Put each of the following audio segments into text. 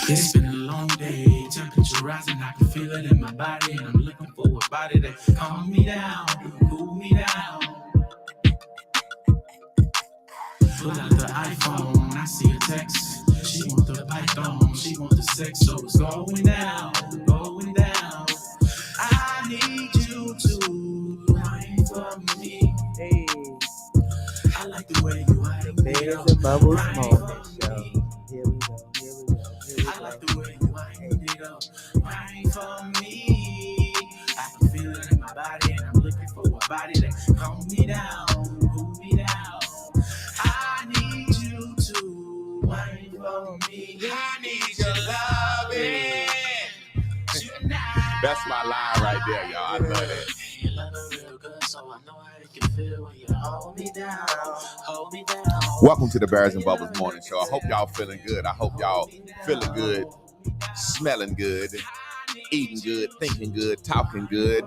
It's been a long day, temperature rising, I can feel it in my body, and I'm looking for a body that calm me down, cool me down. Pull out the iPhone, I see a text. She want the python, she want the sex, so it's going down, going down. I need you to wine for me. Hey, I like the way you wine the me Bears up, and Bubbles wine Morning for Show. me. Here we go, here we go, here we I like go. the way you wine it up, wine for me. I can feel it in my body, and I'm looking for a body that calm me down, cool me down. I need you to wine for me. I need your loving tonight. That's my line right there, y'all. I love that. You love it real good, so I know how it can feel when you hold me down, hold me down. Welcome to the Bears and Bubbles Morning Show. I hope y'all feeling good. I hope y'all feeling good, smelling good, eating good, thinking good, talking good.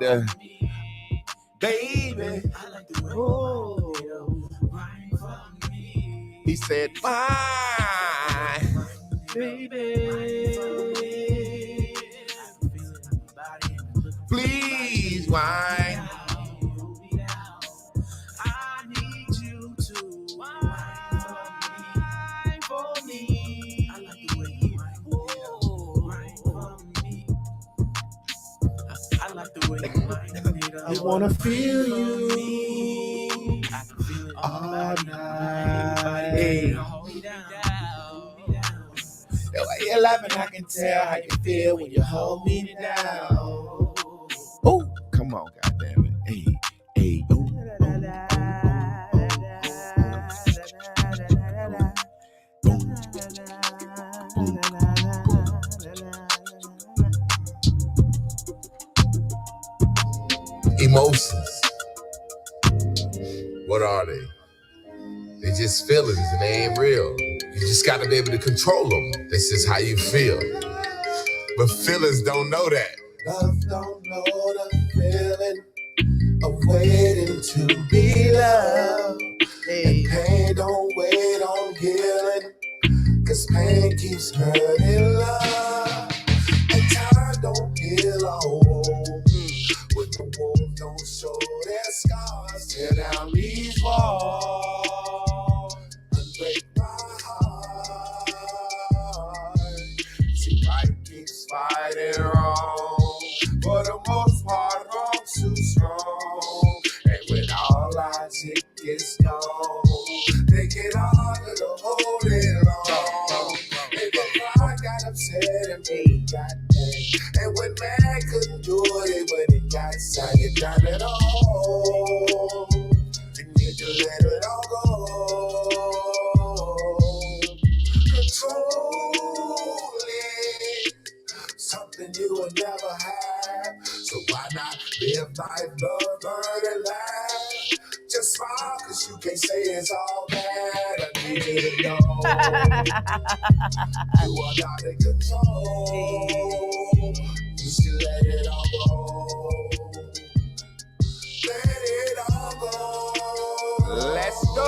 Baby, Oh, he said, fine. baby. Please, wine. I need you to wine for me. I like the way you wine for me. I like the way you wine. I wanna feel you I can feel it all night. Hey. Hold me down. The way you're laughing, I can tell how you feel when you hold me down. Oh, come on, goddamn it. Hey, hey, oh. Emotions. What are they? They're just feelings and they ain't real. You just gotta be able to control them. This is how you feel. But feelings don't know that. Love don't know the feeling of waiting to be loved. And pain don't wait on healing, 'cause pain keeps hurting love. And time don't heal a wound. When the wound don't show their scars, tear down these walls and break my heart. See, life keeps fighting wrong. For the most part, wrong's too strong. And when all logic is gone, they get harder to hold it on. And then I got upset and me got mad. And when man couldn't do it, when it got sad, you got it all. You need to let it all go. Control it. Something you will never have. So why not live life, love, burn, and laugh? Just smile, 'cause you can't say it's all bad. I need you to know you are not in control. You should let it all go. Let it all go. Let's go.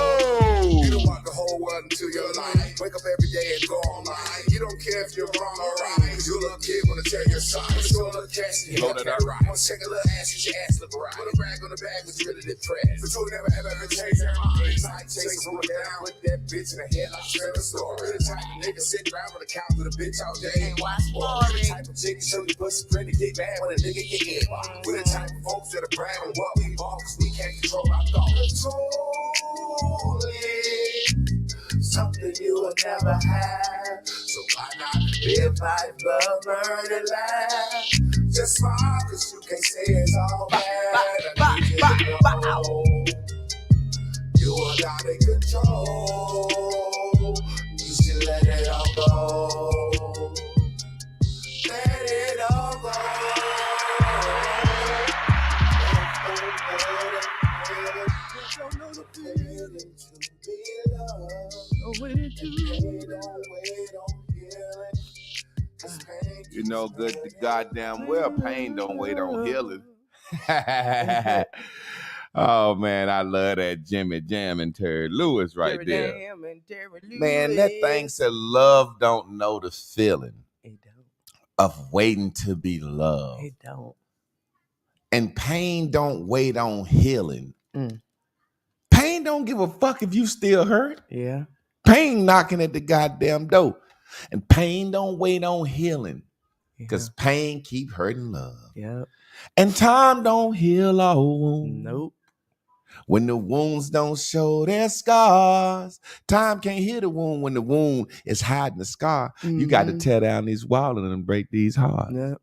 You don't want the whole world into your life. Wake up every day and go online. You don't care if you're wrong or right. 'Cause your little kid wanna tell your side. Show a little cash and you Load look it at up. right. Wanna shake a little ass, cause your ass look right. Put a rag on the bag, but you really depressed. But you'll never ever change your mind. Like chasing one down with that bitch in the head like Trevor Story. The type of nigga sit around on the couch with a bitch all day and watch porn. The type of chick show you pussy pretty, get mad when a nigga get hit. We're the type of folks that are proud of what we bought, 'cause we can't control our thoughts. Control it. Something you will never have. So why not live life, love, learn, and laugh? Just smile, 'cause you can't say it's all bad. I need you to know you are not in control. You should let it all go. Let it all go. Don't know the feeling to be loved. You know good goddamn well pain don't wait on healing. Oh man, I love that Jimmy Jam and Terry Lewis right there. Man, that thing said love don't know the feeling of waiting to be loved. It don't. And pain don't wait on healing. Mm. Pain don't give a fuck if you still hurt. Yeah. Pain knocking at the goddamn door. And pain don't wait on healing. Because pain keep hurting love. Yep. And time don't heal all wounds. Nope. When the wounds don't show their scars, time can't heal the wound when the wound is hiding the scar. Mm-hmm. You got to tear down these walls and break these hearts. Yep.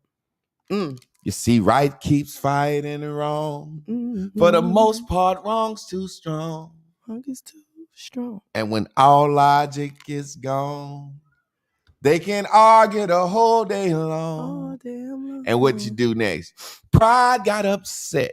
Mm. You see, right keeps fighting wrong. Mm-hmm. For the most part, wrong's too strong. Wrong is too strong. And when all logic is gone, they can argue the whole day long. All damn long. And what you do next? Pride got upset.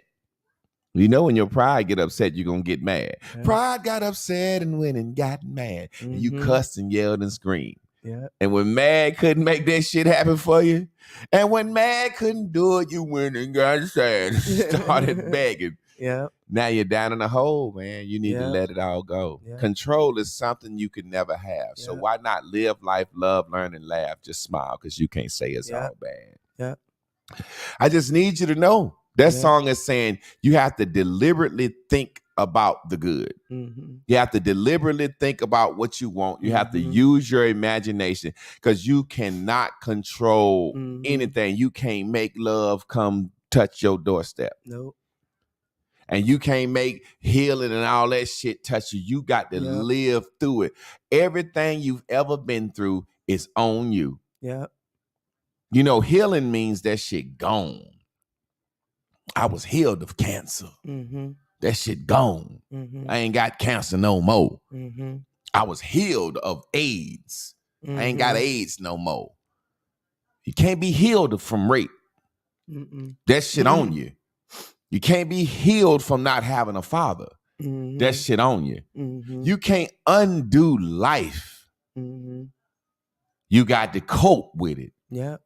You know when your pride get upset, you're going to get mad. Yeah. Pride got upset and went and got mad. Mm-hmm. And you cussed and yelled and screamed. Yeah. And when mad couldn't make that shit happen for you, and when mad couldn't do it, you went and got sad and started begging. Yeah. Now you're down in the hole, man. You need to let it all go. Yeah. Control is something you can never have. So why not live life, love, learn, and laugh? Just smile, because you can't say it's all bad. Yeah. I just need you to know that song is saying you have to deliberately think about the good. Mm-hmm. You have to deliberately think about what you want. You have to use your imagination, because you cannot control anything. You can't make love come touch your doorstep. Nope. And you can't make healing and all that shit touch you. You got to live through it. Everything you've ever been through is on you. Yeah. You know, healing means that shit gone. I was healed of cancer. Mm-hmm. That shit gone. Mm-hmm. I ain't got cancer no more. Mm-hmm. I was healed of AIDS. Mm-hmm. I ain't got AIDS no more. You can't be healed from rape. Mm-mm. That shit on you. You can't be healed from not having a father. Mm-hmm. That shit on you. Mm-hmm. You can't undo life. Mm-hmm. You got to cope with it. Yeah.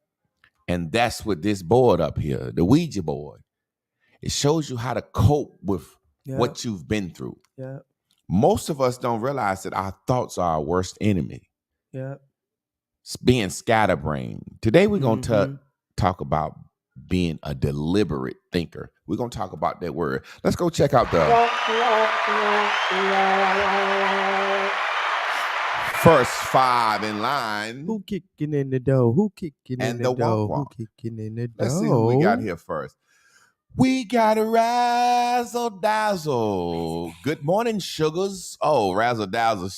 And that's what this board up here, the Ouija board, it shows you how to cope with what you've been through. Yeah. Most of us don't realize that our thoughts are our worst enemy. Yeah. It's being scatterbrained. Today we're going to talk about being a deliberate thinker. We're going to talk about that word. Let's go check out the first 5 in line. Who kicking in the door? Who kicking And in the the door? walk. Who kicking in the door? Let's see who we got here first. We got a Razzle Dazzle. Good morning, sugars. Oh, Razzle Dazzle.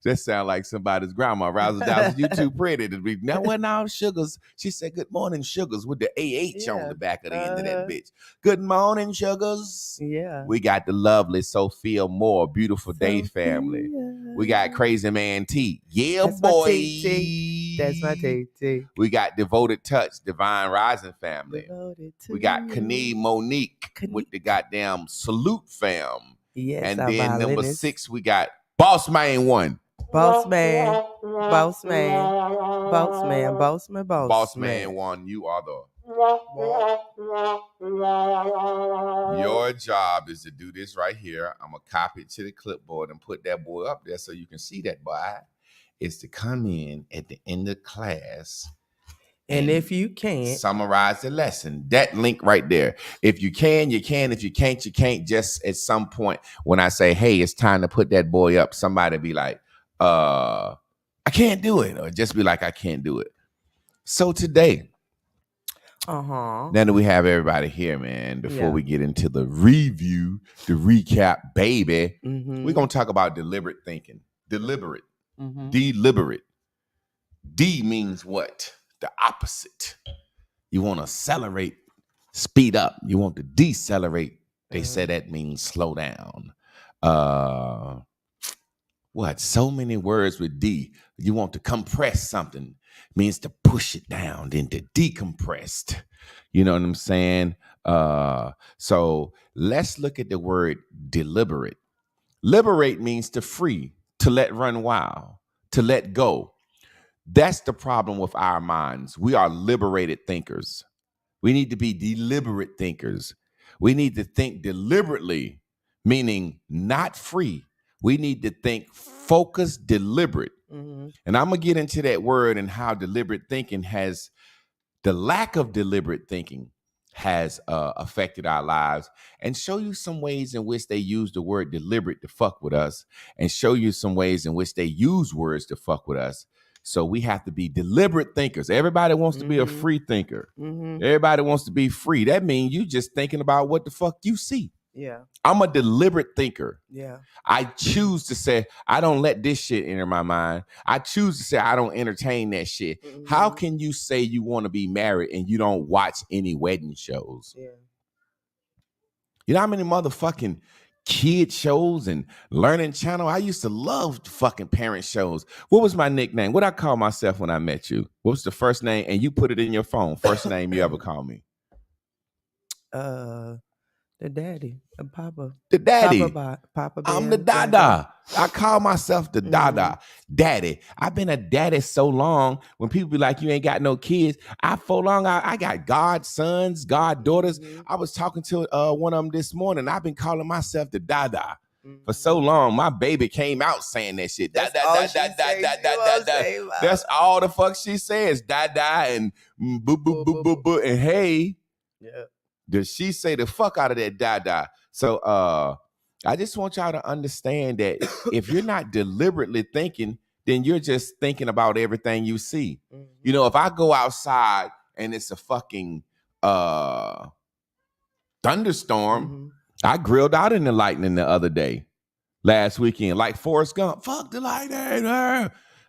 That sound like somebody's grandma. Razzle Dazzle, you too pretty to be. Now, what now, sugars? She said, good morning, sugars, with the AH on the back of the end of that bitch. Good morning, sugars. Yeah. We got the lovely Sophia Moore, beautiful day family. We got Crazy Man T. Yeah, That's my boy. T. That's my T. We got Devoted Touch, Divine Rising family. We got Kane Monique with the goddamn Salute fam. Yes, and our then number violinist. 6, we got Boss Man 1. Boss man, boss man, boss man, boss man, Boss Man 1, you are the. Your job is to do this right here. I'm going to copy it to the clipboard and put that boy up there so you can see that boy. Is to come in at the end of class. And if you can't, summarize the lesson. That link right there. If you can, you can. If you can't, you can't. Just at some point when I say, hey, it's time to put that boy up, somebody be like, I can't do it. Or just be like, I can't do it. So today, now that we have everybody here, man, before we get into the review, the recap, baby, we're going to talk about deliberate thinking. Deliberate. Deliberate. D means what? The opposite. You want to accelerate, speed up. You want to decelerate. They say that means slow down. What? So many words with D. You want to compress something. Means to push it down, then to decompress. You know what I'm saying? So let's look at the word deliberate. Liberate means to free, to let run wild, to let go. That's the problem with our minds. We are liberated thinkers. We need to be deliberate thinkers. We need to think deliberately, meaning not free. We need to think focused, deliberate. And I'm going to get into that word and how deliberate thinking the lack of deliberate thinking has affected our lives, and show you some ways in which they use the word deliberate to fuck with us, and show you some ways in which they use words to fuck with us. So we have to be deliberate thinkers. Everybody wants to be a free thinker. Everybody wants to be free. That means you just thinking about what the fuck you see. Yeah. I'm a deliberate thinker. Yeah. I choose to say, I don't let this shit enter my mind. I choose to say, I don't entertain that shit. How can you say you want to be married and you don't watch any wedding shows? Yeah. You know how many motherfucking kid shows and learning channel? I used to love fucking parent shows. What was my nickname? What I call myself when I met you? What was the first name? And you put it in your phone. First name you ever call me? The daddy, Papa. The daddy. Papa I'm the dada. I call myself the dada. Daddy. I've been a daddy so long. When people be like, you ain't got no kids, I got godsons, goddaughters. I was talking to one of them this morning. I've been calling myself the dada for so long. My baby came out saying that shit. That's all the fuck she says. Dada and boo boo boo boo boo and hey. Yeah. Does she say the fuck out of that dada? So I just want y'all to understand that if you're not deliberately thinking, then you're just thinking about everything you see. You know, if I go outside and it's a fucking thunderstorm, I grilled out in the lightning the other day, last weekend, like Forrest Gump. Fuck the lightning.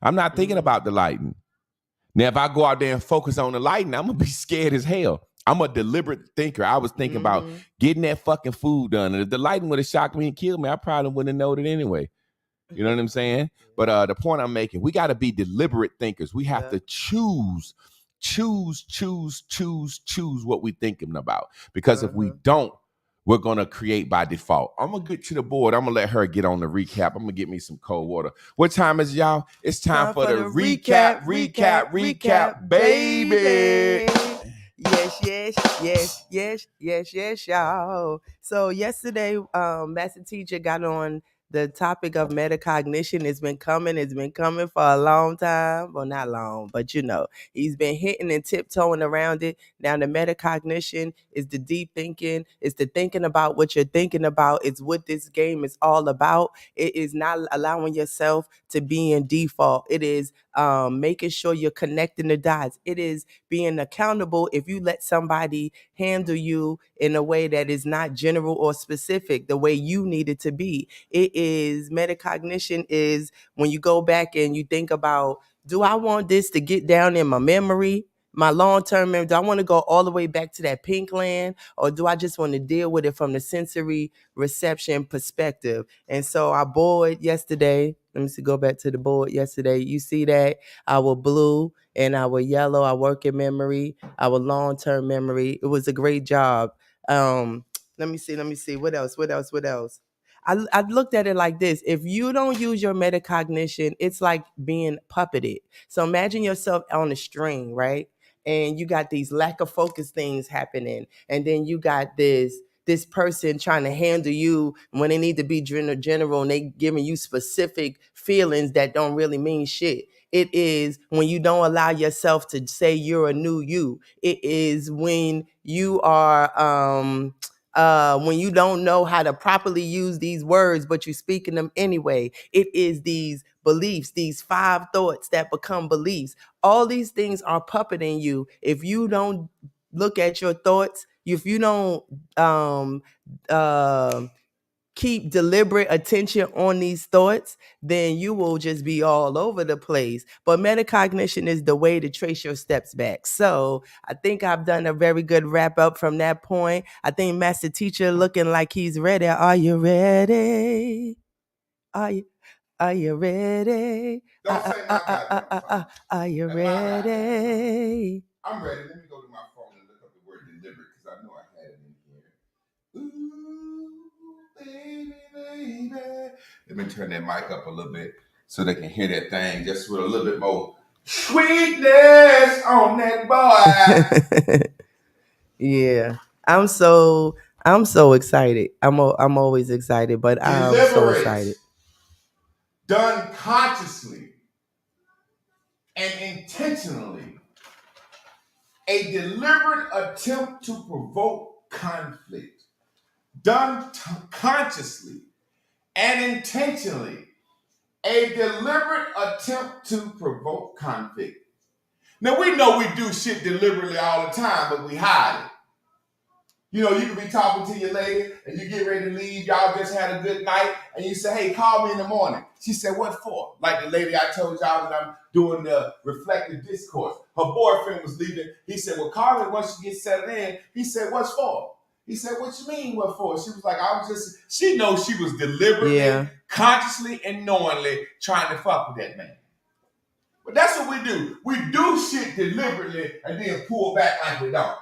I'm not thinking about the lightning. Now, if I go out there and focus on the lightning, I'm going to be scared as hell. I'm a deliberate thinker. I was thinking about getting that fucking food done. And if the lightning would have shocked me and killed me, I probably wouldn't have known it anyway. You know what I'm saying? But the point I'm making, we got to be deliberate thinkers. We have to choose what we're thinking about. Because if we don't, we're going to create by default. I'm going to get to the board. I'm going to let her get on the recap. I'm going to get me some cold water. What time is it, y'all? It's time for the recap, baby. Yes, y'all. So yesterday, Master Teacher got on the topic of metacognition. It's been coming for a long time. Well, not long, but you know, he's been hitting and tiptoeing around it. Now, the metacognition is the deep thinking. It's the thinking about what you're thinking about. It's what this game is all about. It is not allowing yourself to be in default. It is making sure you're connecting the dots. It is being accountable if you let somebody handle you in a way that is not general or specific, the way you need it to be. It is metacognition is when you go back and you think about, do I want this to get down in my memory, my long-term memory? Do I want to go all the way back to that pink land, or do I just want to deal with it from the sensory reception perspective? And so our board yesterday, let me see, go back to the board yesterday. You see that our blue and our yellow, our working memory, our long-term memory. It was a great job. Let me see. What else? I looked at it like this. If you don't use your metacognition, it's like being puppeted. So imagine yourself on a string, right? And you got these lack of focus things happening. And then you got this person trying to handle you when they need to be general and they giving you specific feelings that don't really mean shit. It is when you don't allow yourself to say you're a new you. It is when you are when you don't know how to properly use these words, but you're speaking them anyway. It is these beliefs, these 5 thoughts that become beliefs. All these things are puppeting you. If you don't look at your thoughts, if you don't keep deliberate attention on these thoughts, then you will just be all over the place. But metacognition is the way to trace your steps back. So I think I've done a very good wrap up from that point. I think Master Teacher looking like he's ready. Are you ready? Are you ready? Don't say my goddamn Are you ready? I'm ready. Let me go to my phone and look up the word deliberate because I know I had it in here. Ooh, baby. Let me turn that mic up a little bit so they can hear that thing just with a little bit more sweetness on that boy. Yeah, I'm so excited. I'm always excited, but I'm so excited. Done consciously and intentionally a deliberate attempt to provoke conflict, done consciously and intentionally, a deliberate attempt to provoke conflict. Now, we know we do shit deliberately all the time, but we hide it. You know, you could be talking to your lady and you get ready to leave. Y'all just had a good night and you say, hey, call me in the morning. She said, what for? Like the lady I told y'all that I'm doing the reflective discourse. Her boyfriend was leaving. He said, well, call me once she gets settled in. He said, what's for? He said, what you mean, what for? She was like, she knows she was deliberately, consciously, and knowingly trying to fuck with that man. But that's what we do. We do shit deliberately and then pull back like we don't.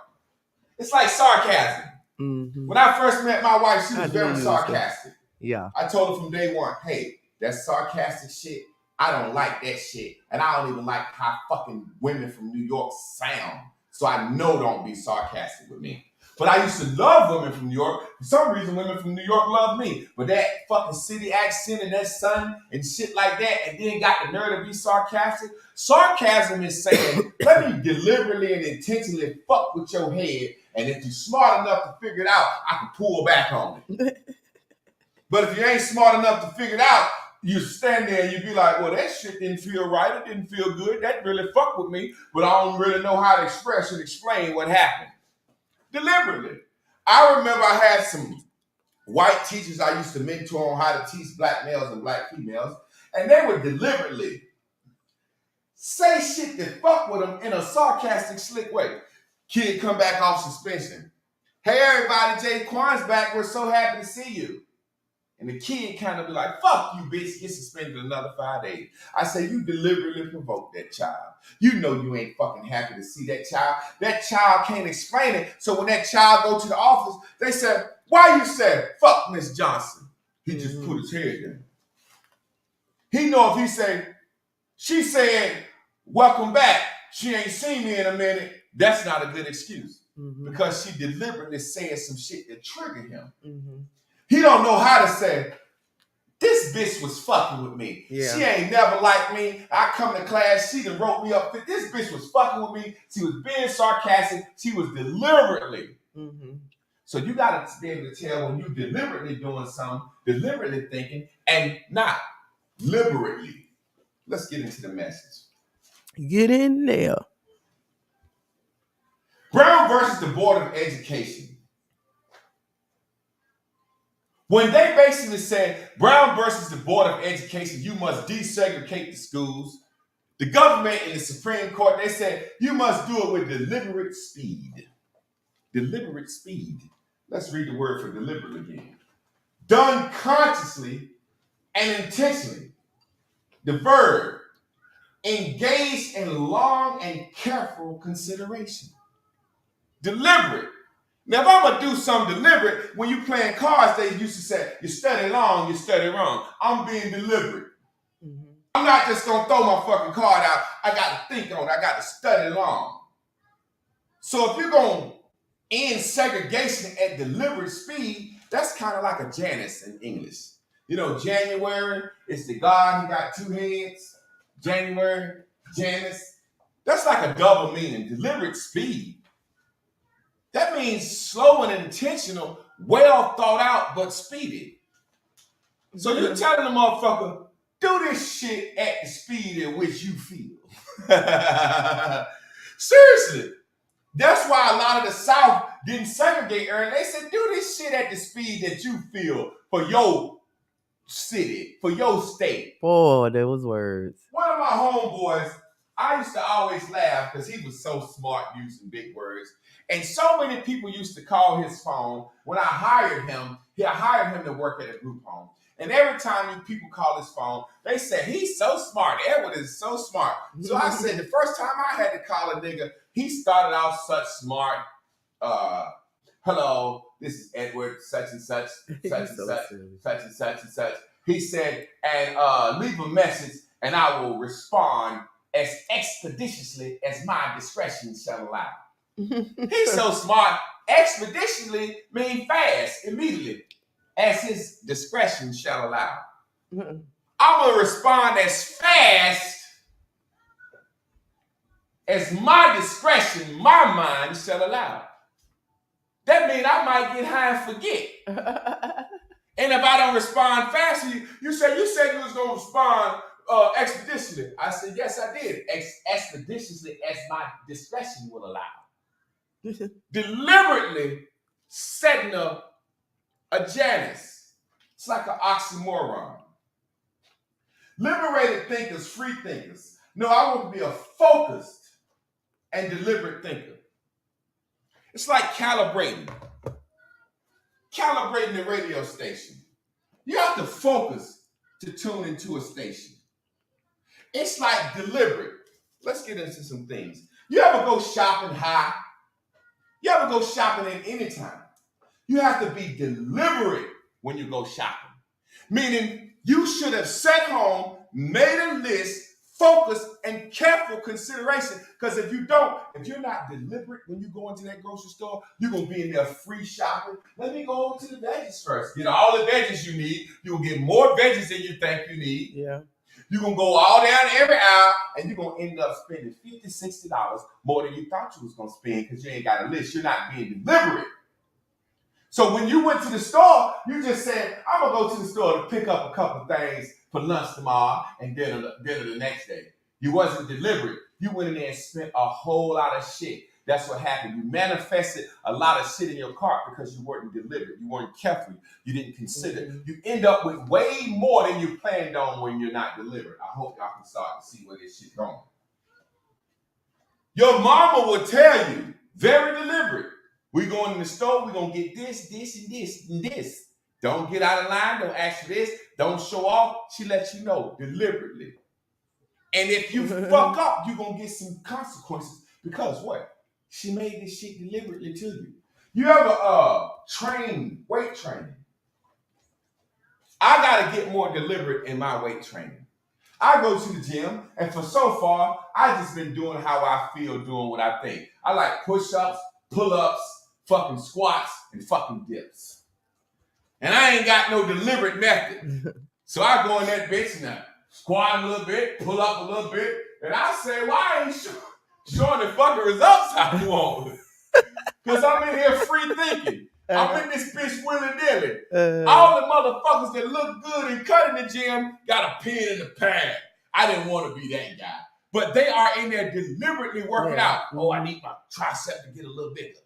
It's like sarcasm. Mm-hmm. When I first met my wife, she was very sarcastic. Yeah. I told her from day one, hey, that sarcastic shit, I don't like that shit. And I don't even like how fucking women from New York sound. So I know don't be sarcastic with me. But I used to love women from New York. For some reason, women from New York love me. But that fucking city accent and that sun and shit like that, and then got the nerve to be sarcastic. Sarcasm is saying, let me deliberately and intentionally fuck with your head. And if you're smart enough to figure it out, I can pull back on it. But if you ain't smart enough to figure it out, you stand there and you be like, well, that shit didn't feel right. It didn't feel good. That really fucked with me. But I don't really know how to express and explain what happened. Deliberately. I remember I had some white teachers I used to mentor on how to teach black males and black females. And they would deliberately say shit that fuck with them in a sarcastic, slick way. Kid come back off suspension. Hey, everybody, Jay Quan's back. We're so happy to see you. And the kid kind of be like, fuck you, bitch. Get suspended another 5 days. I say, you deliberately provoked that child. You know you ain't fucking happy to see that child. That child can't explain it. So when that child go to the office, they said, why you said, fuck Miss Johnson? He just put his head down. He know if he say, she said, welcome back. She ain't seen me in a minute. That's not a good excuse. Because she deliberately said some shit that triggered him. He don't know how to say, this bitch was fucking with me. Yeah. She ain't never liked me. I come to class, she done wrote me up. This bitch was fucking with me. She was being sarcastic. She was deliberately. So you got to be able to tell when you deliberately doing something, deliberately thinking, and not liberally. Let's get into the message. Get in there. Brown versus the Board of Education. When they basically said, Brown versus the Board of Education, you must desegregate the schools, the government and the Supreme Court, they said, you must do it with deliberate speed. Deliberate speed. Let's read the word for deliberate again. Done consciously and intentionally. The verb, engaged in long and careful consideration. Deliberate. Now, if I'm going to do something deliberate, when you playing cards, they used to say, you study long, you study wrong. I'm being deliberate. I'm not just going to throw my fucking card out. I got to think on it. I got to study long. So if you're going to end segregation at deliberate speed, that's kind of like a Janus in English. You know, January is the god. He got 2 heads. January, Janus. That's like a double meaning. Deliberate speed. That means slow and intentional, well thought out, but speedy. So you're telling the motherfucker, do this shit at the speed at which you feel. Seriously. That's why a lot of the South didn't segregate early. They said, do this shit at the speed that you feel for your city, for your state. Boy, those words. One of my homeboys, I used to always laugh because he was so smart using big words. And so many people used to call his phone. When I hired him to work at a group home. And every time people call his phone, they say, he's so smart. Edward is so smart. So I said, the first time I had to call a nigga, he started off such smart. Hello, this is Edward, such and such, such and such, such and such and such. He said, and leave a message and I will respond as expeditiously as my discretion shall allow. He's so smart. Expeditiously means fast, immediately, as his discretion shall allow. I'm going to respond as fast as my discretion, my mind shall allow. That means I might get high and forget. And if I don't respond fast, you said you was going to respond expeditiously. I said, yes, I did. Expeditiously as my discretion will allow. Deliberately setting up a Janus. It's like an oxymoron. Liberated thinkers, free thinkers. No, I want to be a focused and deliberate thinker. It's like calibrating the radio station. You have to focus to tune into a station. It's like deliberate. Let's get into some things. You ever go shopping high? You ever go shopping at any time? You have to be deliberate when you go shopping. Meaning you should have sat home, made a list, focused, and careful consideration. Because if you're not deliberate when you go into that grocery store, you're going to be in there free shopping. Let me go over to the veggies first. Get all the veggies you need. You'll get more veggies than you think you need. Yeah. You're going to go all down every aisle, and you're going to end up spending $50, $60 more than you thought you was going to spend because you ain't got a list. You're not being deliberate. So when you went to the store, you just said, I'm going to go to the store to pick up a couple things for lunch tomorrow and dinner the next day. You wasn't deliberate. You went in there and spent a whole lot of shit. That's what happened. You manifested a lot of shit in your cart because you weren't deliberate. You weren't careful. You didn't consider. Mm-hmm. You end up with way more than you planned on when you're not deliberate. I hope y'all can start to see where this shit's going. Your mama will tell you, very deliberate, we going in the store, we're going to get this, this, and this, and this. Don't get out of line. Don't ask for this. Don't show off. She lets you know deliberately. And if you fuck up, you're going to get some consequences. Because what? She made this shit deliberately to you. You ever weight training? I got to get more deliberate in my weight training. I go to the gym, and for so far, I just been doing how I feel, doing what I think. I like push-ups, pull-ups, fucking squats, and fucking dips. And I ain't got no deliberate method. So I go in that bitch and I squat a little bit, pull up a little bit, and I say, why I ain't showing the fucking results I want? Because I'm in here free thinking. I'm in this bitch willy-nilly. All the motherfuckers that look good and cut in the gym got a pen in the pad. I didn't want to be that guy. But they are in there deliberately working out. Oh, I need my tricep to get a little bigger.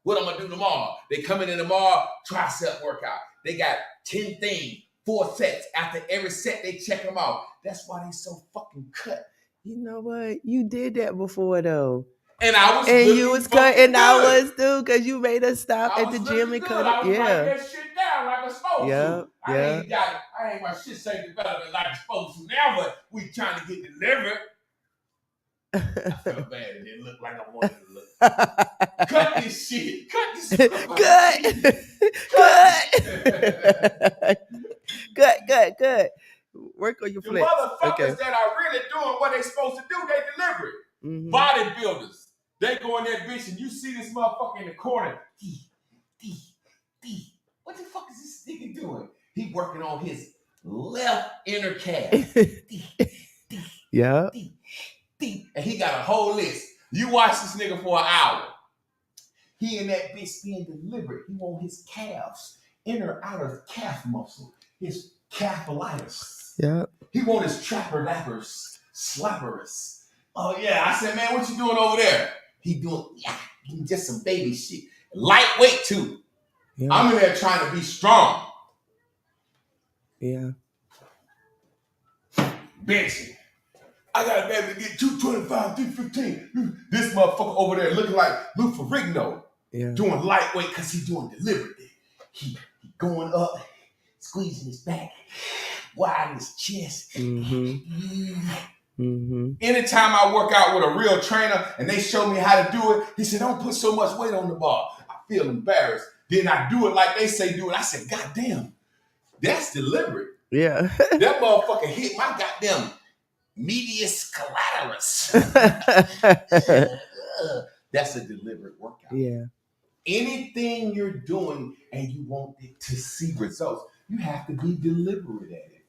What I'm going to do tomorrow? They come in tomorrow, tricep workout. They got 10 things, 4 sets. After every set, they check them out. That's why they so fucking cut. You know what? You did that before, though. And I was and you was cutting. I was too, because you made us stop at the gym and cut it. I was writing that shit down like I'm supposed to. Yeah. I ain't my shit say development like I'm supposed to now, but we trying to get delivered. I felt bad. It didn't look like I wanted to look. Cut this shit. Cut this shit. Good. Work on your flex. The motherfuckers that are really doing what they supposed to do, they deliberate. Mm-hmm. Bodybuilders. They go in that bitch and you see this motherfucker in the corner. What the fuck is this nigga doing? He working on his left inner calf. Yeah. And he got a whole list. You watch this nigga for an hour. He in that bitch being deliberate. He want his calves, inner outer calf muscle, his calfulitis. Yeah. He want his trapper lappers, slappers. Oh yeah, I said, man, what you doing over there? He doing just some baby shit. Lightweight too. Yeah. I'm in there trying to be strong. Yeah. Benching. I gotta be able to get 225, 315. This motherfucker over there looking like Lou Ferrigno. Yeah. Doing lightweight because he doing deliberately. He going up, squeezing his back, widening his chest. Mm-hmm. Mm-hmm. Anytime I work out with a real trainer and they show me how to do it, he said, don't put so much weight on the bar. I feel embarrassed. Then I do it like they say do it. I said, God damn, that's deliberate. Yeah. That motherfucker hit my goddamn medius collaterus. That's a deliberate workout. Yeah. Anything you're doing and you want it to see results, you have to be deliberate at it.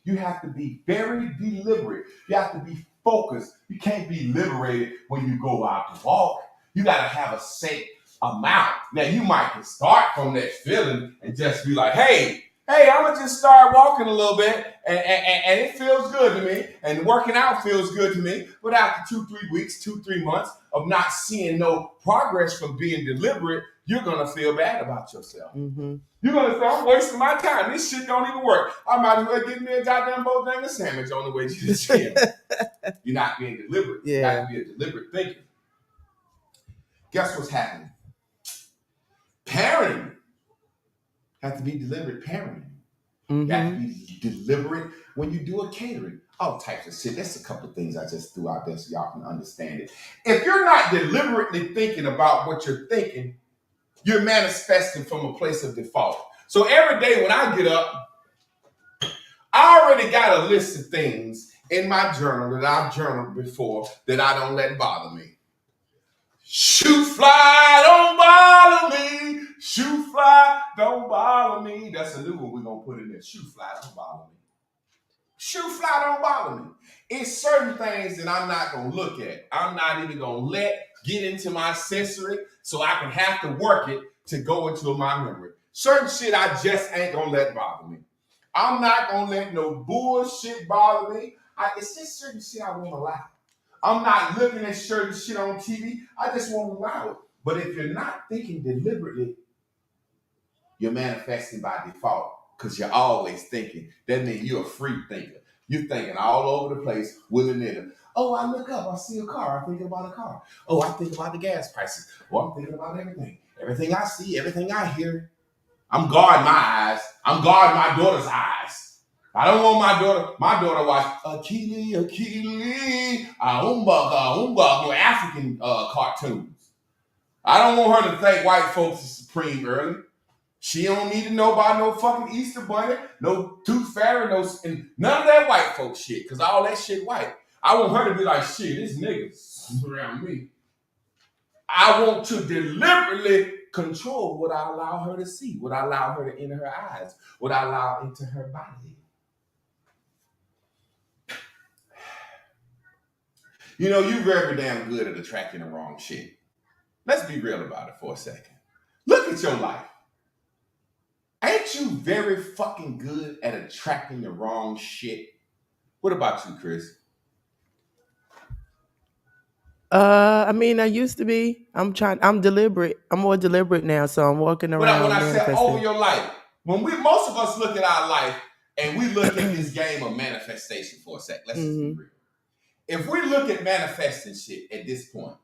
You have to be very deliberate. You have to be focused. You can't be liberated when you go out to walk. You got to have a set amount. Now, you might can start from that feeling and just be like, hey, I'm going to just start walking a little bit, and it feels good to me, and working out feels good to me. But after 2-3 weeks, 2-3 months of not seeing no progress from being deliberate, you're going to feel bad about yourself. Mm-hmm. You're going to say, I'm wasting my time. This shit don't even work. I might as well get me a goddamn Bojangles sandwich on the way to the gym. You're not being deliberate. Yeah. You got to be a deliberate thinker. Guess what's happening? Parenting. Have to be deliberate parenting. You have to be deliberate when you do a catering. All types of shit. That's a couple of things I just threw out there so y'all can understand it. If you're not deliberately thinking about what you're thinking, you're manifesting from a place of default. So every day when I get up, I already got a list of things in my journal that I've journaled before that I don't let bother me. Shoot fly, don't bother me. Shoot fly, don't bother me. That's a new one we're going to put in there. Shoot fly, don't bother me. Shoot fly, don't bother me. It's certain things that I'm not going to look at. I'm not even going to let get into my sensory so I can have to work it to go into my memory. Certain shit I just ain't going to let bother me. I'm not going to let no bullshit bother me. It's just certain shit I won't allow. I'm not looking at certain shit on TV. I just won't allow it. But if you're not thinking deliberately, you're manifesting by default because you're always thinking. That means you're a free thinker. You're thinking all over the place, willy-nilly. Oh, I look up, I see a car, I think about a car. Oh, I think about the gas prices. Oh, I'm thinking about everything. Everything I see, everything I hear. I'm guarding my eyes. I'm guarding my daughter's eyes. I don't want my daughter watch Akili, no African cartoons. I don't want her to think white folks is supreme early. She don't need to know about no fucking Easter Bunny, no Tooth Fairy, and none of that white folk shit, because all that shit white. I want her to be like, shit, this niggas around me. I want to deliberately control what I allow her to see, what I allow her to enter her eyes, what I allow into her body. You know, you're very damn good at attracting the wrong shit. Let's be real about it for a second. Look at your life. Ain't you very fucking good at attracting the wrong shit? What about you, Chris? I mean, I used to be. I'm deliberate. I'm more deliberate now, so I'm walking around. When I say over your life, most of us look at our life and we look at this game of manifestation for a sec. Let's just be real. If we look at manifesting shit at this point,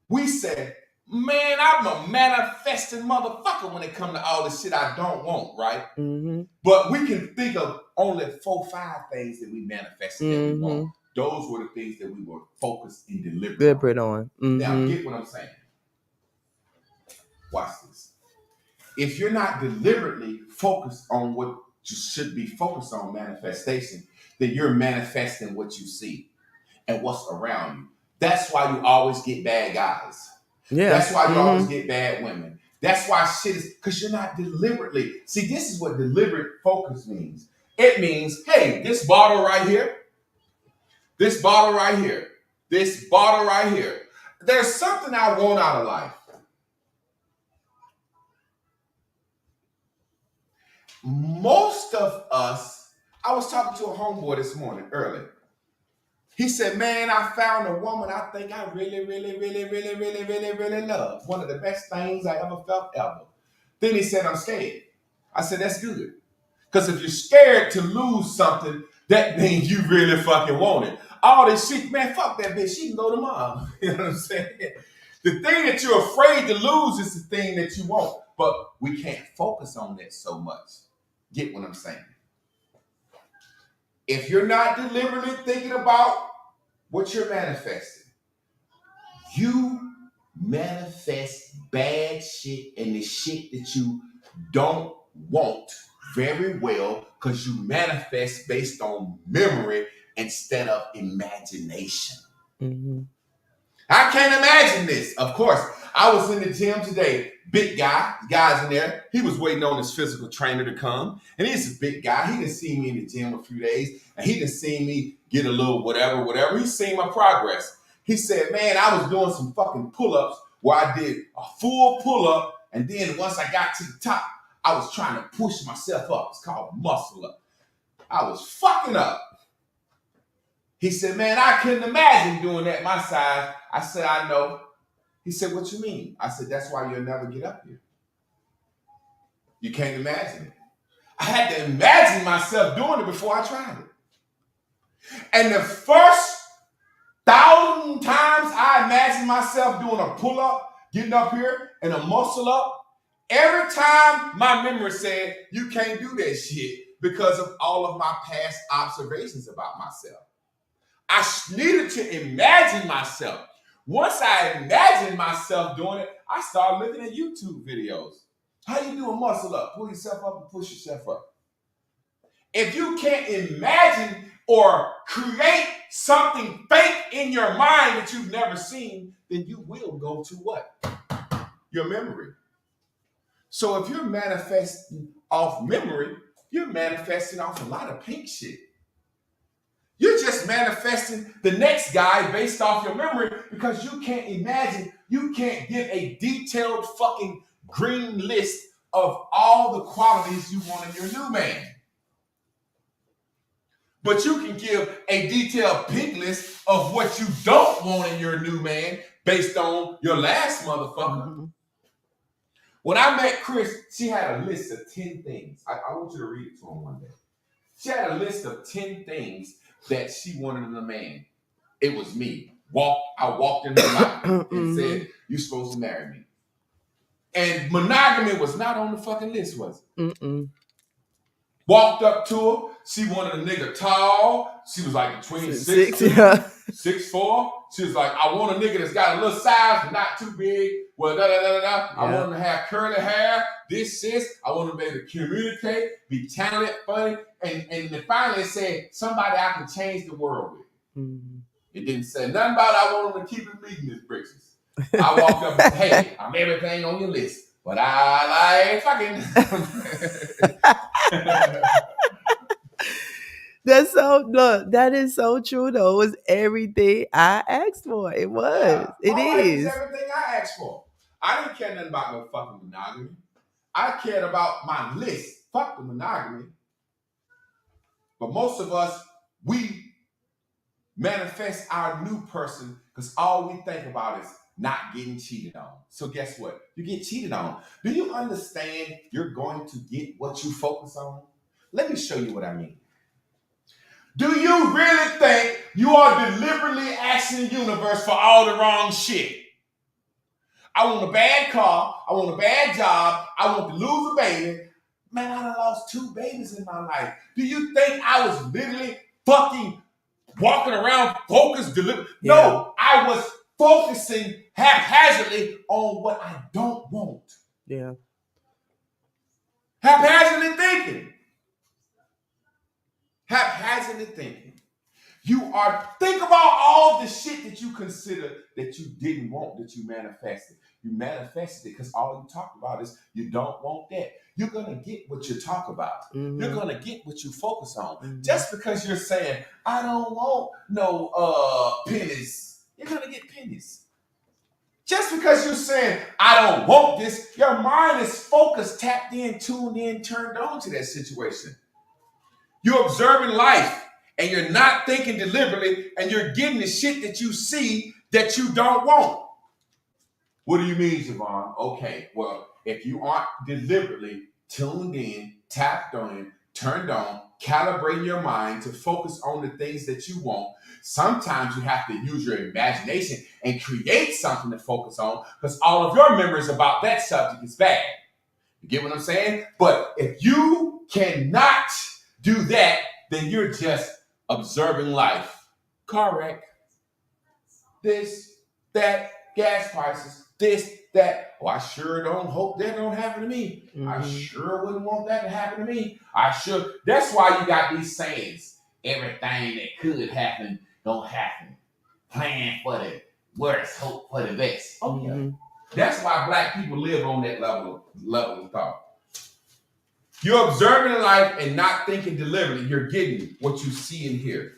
we say, man, I'm a manifesting motherfucker when it comes to all the shit I don't want, right? Mm-hmm. But we can think of only 4-5 things that we manifested that we want. Those were the things that we were focused and deliberate on. Now, get what I'm saying. Watch this. If you're not deliberately focused on what you should be focused on, manifestation, then you're manifesting what you see and what's around you. That's why you always get bad guys. Yeah. That's why you always get bad women. That's why shit is, because you're not deliberately. See, this is what deliberate focus means. It means, hey, this bottle right here, this bottle right here, this bottle right here. There's something I want out of life. Most of us, I was talking to a homeboy this morning early. He said, man, I found a woman I think I really, really, really, really, really, really, really love. One of the best things I ever felt ever. Then he said, I'm scared. I said, that's good. Because if you're scared to lose something, that means you really fucking want it. All this shit, man, fuck that bitch. She can go to mom. You know what I'm saying? The thing that you're afraid to lose is the thing that you want. But we can't focus on that so much. Get what I'm saying? If you're not deliberately thinking about what you're manifesting, you manifest bad shit and the shit that you don't want very well because you manifest based on memory instead of imagination. Mm-hmm. I can't imagine this. Of course, I was in the gym today. Big guy, guy's in there. He was waiting on his physical trainer to come. And he's a big guy. He didn't see me in the gym a few days. And he didn't see me get a little whatever. He's seen my progress. He said, man, I was doing some fucking pull-ups where I did a full pull-up. And then once I got to the top, I was trying to push myself up. It's called muscle up. I was fucking up. He said, man, I couldn't imagine doing that my size. I said, I know. He said, what you mean? I said, that's why you'll never get up here. You can't imagine it. I had to imagine myself doing it before I tried it. And the first 1,000 times I imagined myself doing a pull-up, getting up here, and a muscle up, every time my memory said, you can't do that shit because of all of my past observations about myself. I needed to imagine myself. Once I imagined myself doing it, I started looking at YouTube videos. How you do a muscle up? Pull yourself up and push yourself up. If you can't imagine or create something fake in your mind that you've never seen, then you will go to what? Your memory. So if you're manifesting off memory, you're manifesting off a lot of pink shit. You're just manifesting the next guy based off your memory because you can't imagine, you can't give a detailed fucking green list of all the qualities you want in your new man. But you can give a detailed pink list of what you don't want in your new man based on your last motherfucker. Mm-hmm. When I met Chris, she had a list of 10 things. I want you to read it to him one day. She had a list of 10 things that she wanted in a man. It was me. I walked in her mouth and said, you're supposed to marry me. And monogamy was not on the fucking list, was it? Walked up to her. She wanted a nigga tall. She was like between 6'4". She was like, I want a nigga that's got a little size, but not too big. Well, I want him to have curly hair. This, I want him to be able to communicate, be talented, funny. And then finally it said, somebody I can change the world with. Mm-hmm. It didn't say nothing about I want him to keep him meeting his britches. I walked up and said, hey, I'm everything on your list, but I like fucking. That is so true though. It was everything I asked for. It was. Yeah. It is. It's everything I asked for. I didn't care nothing about no fucking monogamy. I cared about my list. Fuck the monogamy. But most of us, we manifest our new person because all we think about is not getting cheated on. So guess what? You get cheated on. Do you understand you're going to get what you focus on? Let me show you what I mean. Do you really think you are deliberately asking the universe for all the wrong shit? I want a bad car. I want a bad job. I want to lose a baby. Man, I done lost 2 babies in my life. Do you think I was literally fucking walking around focused, deliberate? Yeah. No, I was focusing haphazardly on what I don't want. Yeah. Haphazardly thinking. Haphazardly thinking. Think about all the shit that you consider that you didn't want, that you manifested. You manifested it because all you talked about is you don't want that. You're going to get what you talk about. Mm-hmm. You're going to get what you focus on. Mm-hmm. Just because you're saying, I don't want no pennies, you're going to get pennies. Just because you're saying, I don't want this, your mind is focused, tapped in, tuned in, turned on to that situation. You're observing life and you're not thinking deliberately and you're getting the shit that you see that you don't want. What do you mean, Javon? Okay, well, if you aren't deliberately tuned in, tapped on, turned on, calibrating your mind to focus on the things that you want, sometimes you have to use your imagination and create something to focus on because all of your memories about that subject is bad. You get what I'm saying? But if you cannot do that, then you're just observing life. Car wreck. This, that, gas prices, this, that. Oh, I sure don't hope that don't happen to me. Mm-hmm. I sure wouldn't want that to happen to me. That's why you got these sayings. Everything that could happen don't happen. Plan for the worst, hope for the best. Oh, yeah. Mm-hmm. That's why black people live on that level of thought. You're observing life and not thinking deliberately. You're getting what you see and hear.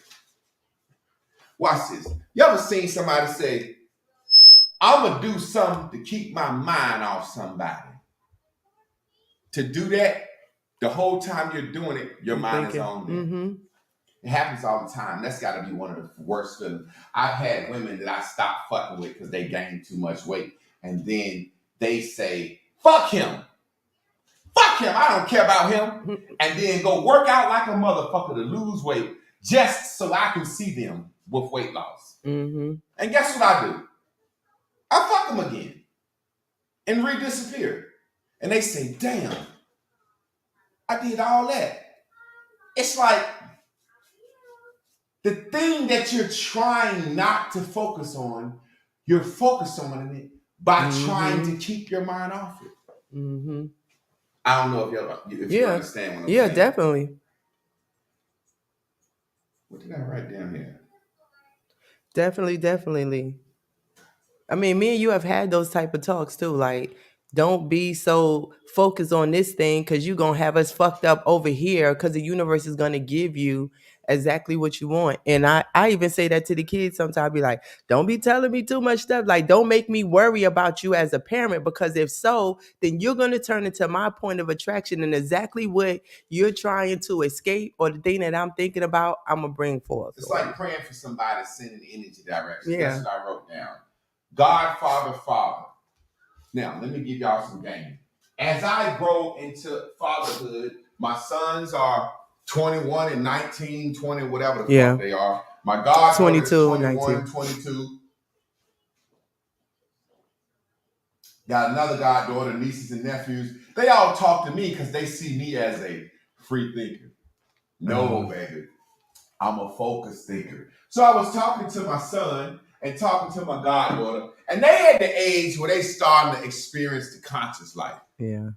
Watch this. You ever seen somebody say, I'm going to do something to keep my mind off somebody? To do that, the whole time you're doing it, your mind is on them. Mm-hmm. It happens all the time. That's got to be one of the worst feelings. I've had women that I stopped fucking with because they gained too much weight. And then they say, fuck him. Fuck him. I don't care about him. And then go work out like a motherfucker to lose weight just so I can see them with weight loss. Mm-hmm. And guess what I do? I fuck them again and re-disappear. And they say, damn, I did all that. It's like the thing that you're trying not to focus on, you're focused on it by trying to keep your mind off it. Mm-hmm. I don't know if you understand what I'm saying. Yeah, definitely. What did I write down here? Definitely. I mean, me and you have had those type of talks too. Like, don't be so focused on this thing because you're going to have us fucked up over here because the universe is going to give you exactly what you want. And I even say that to the kids sometimes. I be like, don't be telling me too much stuff. Like, don't make me worry about you as a parent, because if so, then you're going to turn into my point of attraction, and exactly what you're trying to escape or the thing that I'm thinking about, I'm going to bring forth. It's like praying for somebody sending energy direction. Yeah. That's what I wrote down. God, Father. Now, let me give y'all some game. As I grow into fatherhood, my sons are 21 and 19, 20, whatever the fuck they are. My God, 22 and 21, 19. 22. Got another goddaughter, nieces and nephews. They all talk to me because they see me as a free thinker. No, baby. I'm a focused thinker. So I was talking to my son and talking to my goddaughter, and they at the age where they starting to experience the conscious life. Yeah.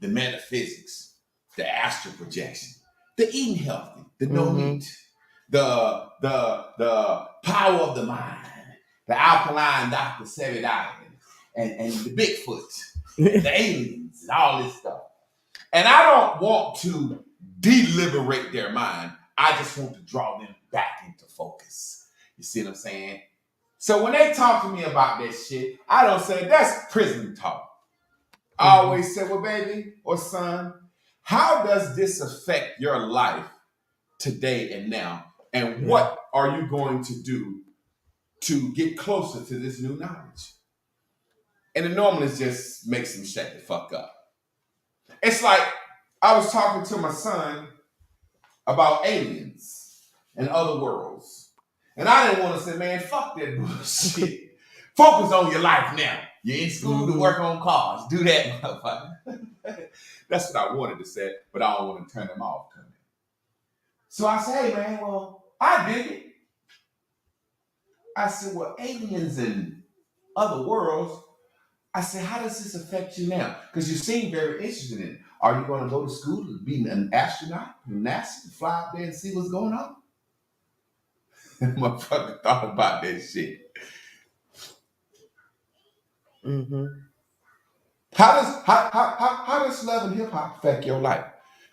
The metaphysics, the astral projection, the eating healthy, the no meat, the power of the mind, the alkaline Dr. Sevi diet, and the Bigfoot, the aliens, and all this stuff. And I don't want to deliberate their mind. I just want to draw them back into focus. You see what I'm saying? So when they talk to me about that shit, I don't say that's prison talk. I always say, well, baby or son, how does this affect your life today and now? And what are you going to do to get closer to this new knowledge? And it normally just makes them shut the fuck up. It's like I was talking to my son about aliens and other worlds. And I didn't want to say, man, fuck that bullshit. Focus on your life now. You're in school to work on cars. Do that, motherfucker. That's what I wanted to say, but I don't want to turn them off. So I said, hey, man, well, I dig it. I said, well, aliens and other worlds. I said, how does this affect you now? Because you seem very interested in it. Are you going to go to school to be an astronaut from NASA, fly out there and see what's going on? Motherfucker thought about that shit. How does love and hip hop affect your life?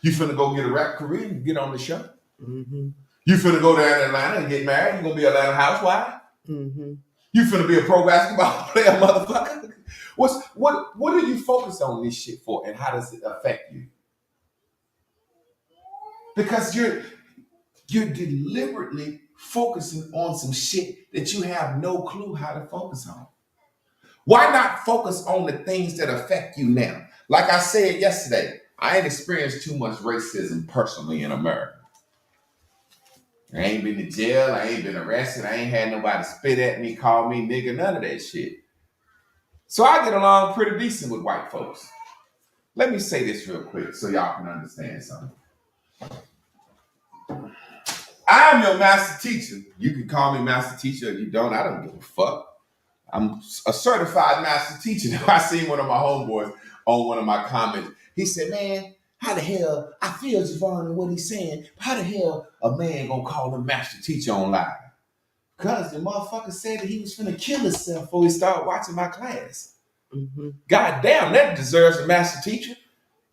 You finna go get a rap career and get on the show? You finna go down to Atlanta and get married? You gonna be an Atlanta housewife? You finna be a pro basketball player, motherfucker? What are you focused on this shit for, and how does it affect you? Because you're deliberately focusing on some shit that you have no clue how to focus on. Why not focus on the things that affect you now? Like I said yesterday, I ain't experienced too much racism personally in America. I ain't been to jail, I ain't been arrested, I ain't had nobody spit at me, call me nigga, none of that shit. So I get along pretty decent with white folks. Let me say this real quick so y'all can understand something. I am your master teacher. You can call me master teacher if you don't. I don't give a fuck. I'm a certified master teacher. I seen one of my homeboys on one of my comments. He said, man, how the hell, I feel Javon and what he's saying, how the hell a man gonna call him master teacher on live? Because the motherfucker said that he was finna kill himself before he started watching my class. Mm-hmm. God damn, that deserves a master teacher.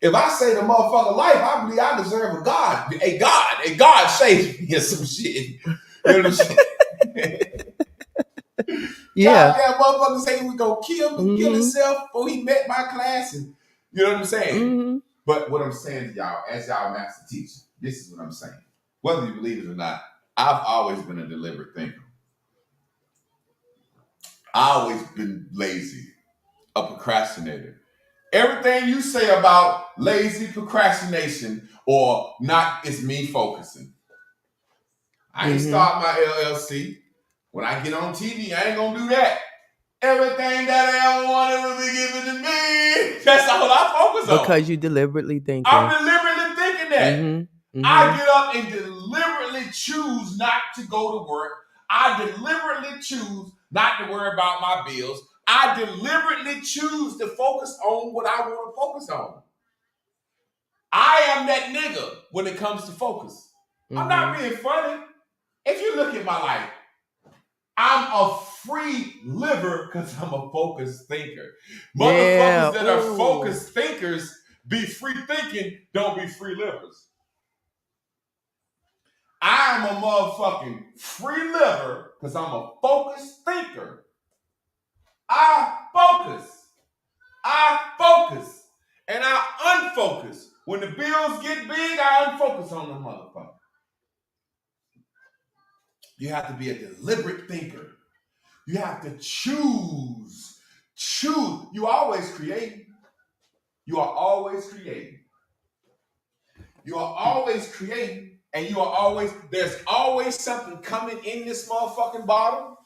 If I say the motherfucker life, I believe I deserve a God. A God saved me or some shit. You know what I'm saying? Yeah. Goddamn motherfucker say he was gonna kill himself before he met my class. And you know what I'm saying? Mm-hmm. But what I'm saying to y'all, as y'all master teacher, this is what I'm saying. Whether you believe it or not, I've always been a deliberate thinker. I've always been lazy, a procrastinator. Everything you say about lazy procrastination or not is me focusing. I ain't start my LLC. When I get on TV, I ain't gonna do that. Everything that I ever wanted will be given to me. That's all I focus on. Because you deliberately thinking. I'm deliberately thinking that. Mm-hmm. I get up and deliberately choose not to go to work. I deliberately choose not to worry about my bills. I deliberately choose to focus on what I want to focus on. I am that nigga when it comes to focus. Mm-hmm. I'm not being funny. If you look at my life, I'm a free liver because I'm a focused thinker. Motherfuckers that are focused thinkers be free thinking, don't be free livers. I'm a motherfucking free liver because I'm a focused thinker. I focus, and I unfocus. When the bills get big, I unfocus on the motherfucker. You have to be a deliberate thinker. You have to choose. You always create. You are always creating. You are always creating, and you are always, there's always something coming in this motherfucking bottle,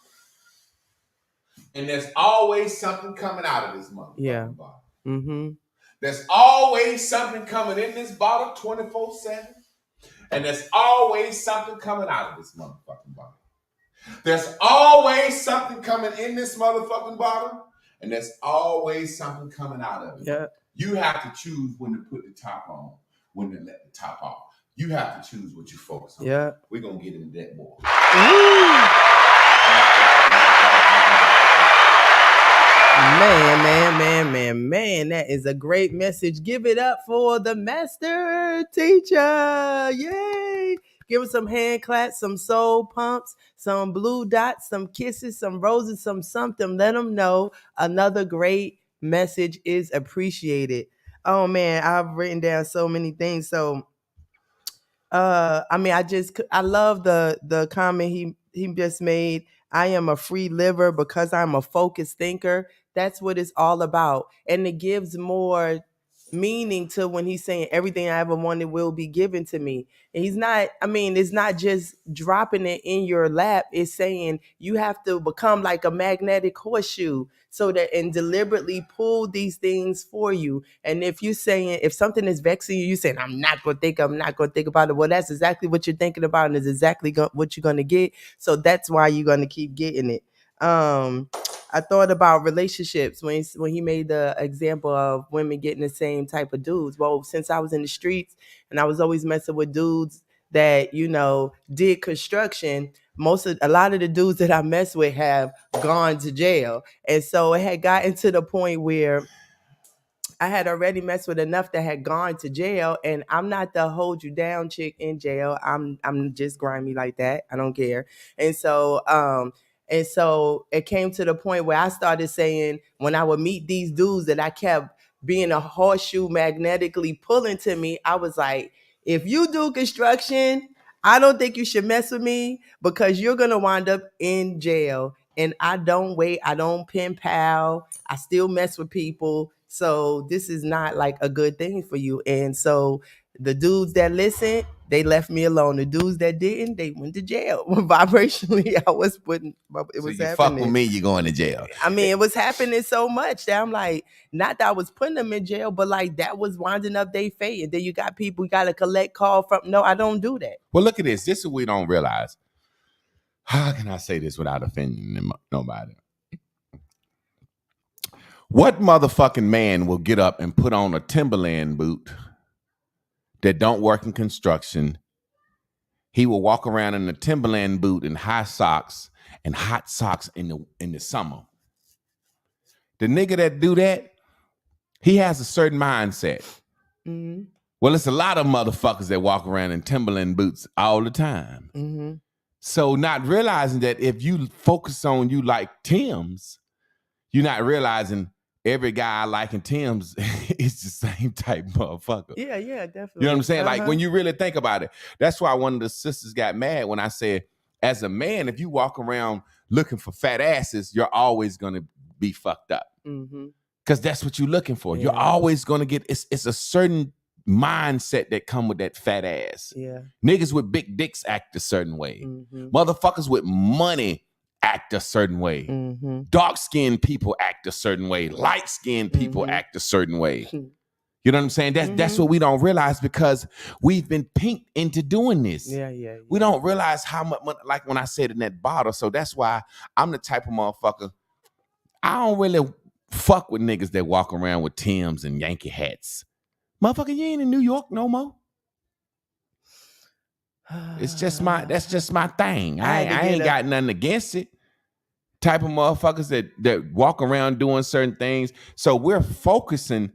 and there's always something coming out of this motherfucking bottle. Mm-hmm. There's always something coming in this bottle 24/7, and there's always something coming out of this motherfucking bottle. There's always something coming in this motherfucking bottle, and there's always something coming out of it. Yeah. You have to choose when to put the top on, when to let the top off. You have to choose what you focus on. Yeah. We're going to get into that more. Man, that is a great message. Give it up for the master teacher. Yay. Give him some hand claps, some soul pumps, some blue dots, some kisses, some roses, some something. Let them know another great message is appreciated. Oh man, I've written down so many things. So I love the comment he just made. I am a free liver because I'm a focused thinker. That's what it's all about. And it gives more meaning to when he's saying everything I ever wanted will be given to me. And it's not just dropping it in your lap. It's saying you have to become like a magnetic horseshoe and deliberately pull these things for you. And if something is vexing you, you're saying, I'm not going to think about it. Well, that's exactly what you're thinking about, and it's exactly what you're going to get. So that's why you're going to keep getting it. I thought about relationships when he made the example of women getting the same type of dudes. Well, since I was in the streets and I was always messing with dudes that, did construction, a lot of the dudes that I mess with have gone to jail. And so it had gotten to the point where I had already messed with enough that had gone to jail, and I'm not the hold you down chick in jail. I'm just grimy like that. I don't care. And so it came to the point where I started saying, when I would meet these dudes that I kept being a horseshoe magnetically pulling to me, I was like, if you do construction, I don't think you should mess with me because you're going to wind up in jail. And I don't wait. I don't pen pal. I still mess with people. So this is not like a good thing for you. And so the dudes that listened, they left me alone. The dudes that didn't, they went to jail. Vibrationally, I was putting, it was happening. Fuck with me, you're going to jail. I mean, it was happening so much that I'm like, not that I was putting them in jail, but like that was winding up their fate. And then you got people, you got to collect call from. No, I don't do that. Well, look at this. This is what we don't realize. How can I say this without offending nobody? What motherfucking man will get up and put on a Timberland boot that don't work in construction he will walk around in a Timberland boot and high socks and hot socks in the summer. The nigga that do that, he has a certain mindset. Mm-hmm. Well, it's a lot of motherfuckers that walk around in Timberland boots all the time. Mm-hmm. So not realizing that if you focus on you like Tim's, you're not realizing every guy liking Tim's is the same type motherfucker. Yeah, definitely. You know what I'm saying? Like when you really think about it, that's why one of the sisters got mad when I said, as a man, if you walk around looking for fat asses, you're always going to be fucked up. Because that's what you're looking for. Yeah. You're always going to get, it's a certain mindset that come with that fat ass. Yeah. Niggas with big dicks act a certain way. Mm-hmm. Motherfuckers with money act a certain way. Mm-hmm. Dark-skinned people act a certain way. Light-skinned people act a certain way. You know what I'm saying? That's what we don't realize because we've been pinked into doing this. Yeah. We don't realize how much, like when I said in that bottle. So that's why I'm the type of motherfucker, I don't really fuck with niggas that walk around with Timbs and Yankee hats. Motherfucker, you ain't in New York no more. That's just my thing. I ain't got nothing against it. Type of motherfuckers that walk around doing certain things. So we're focusing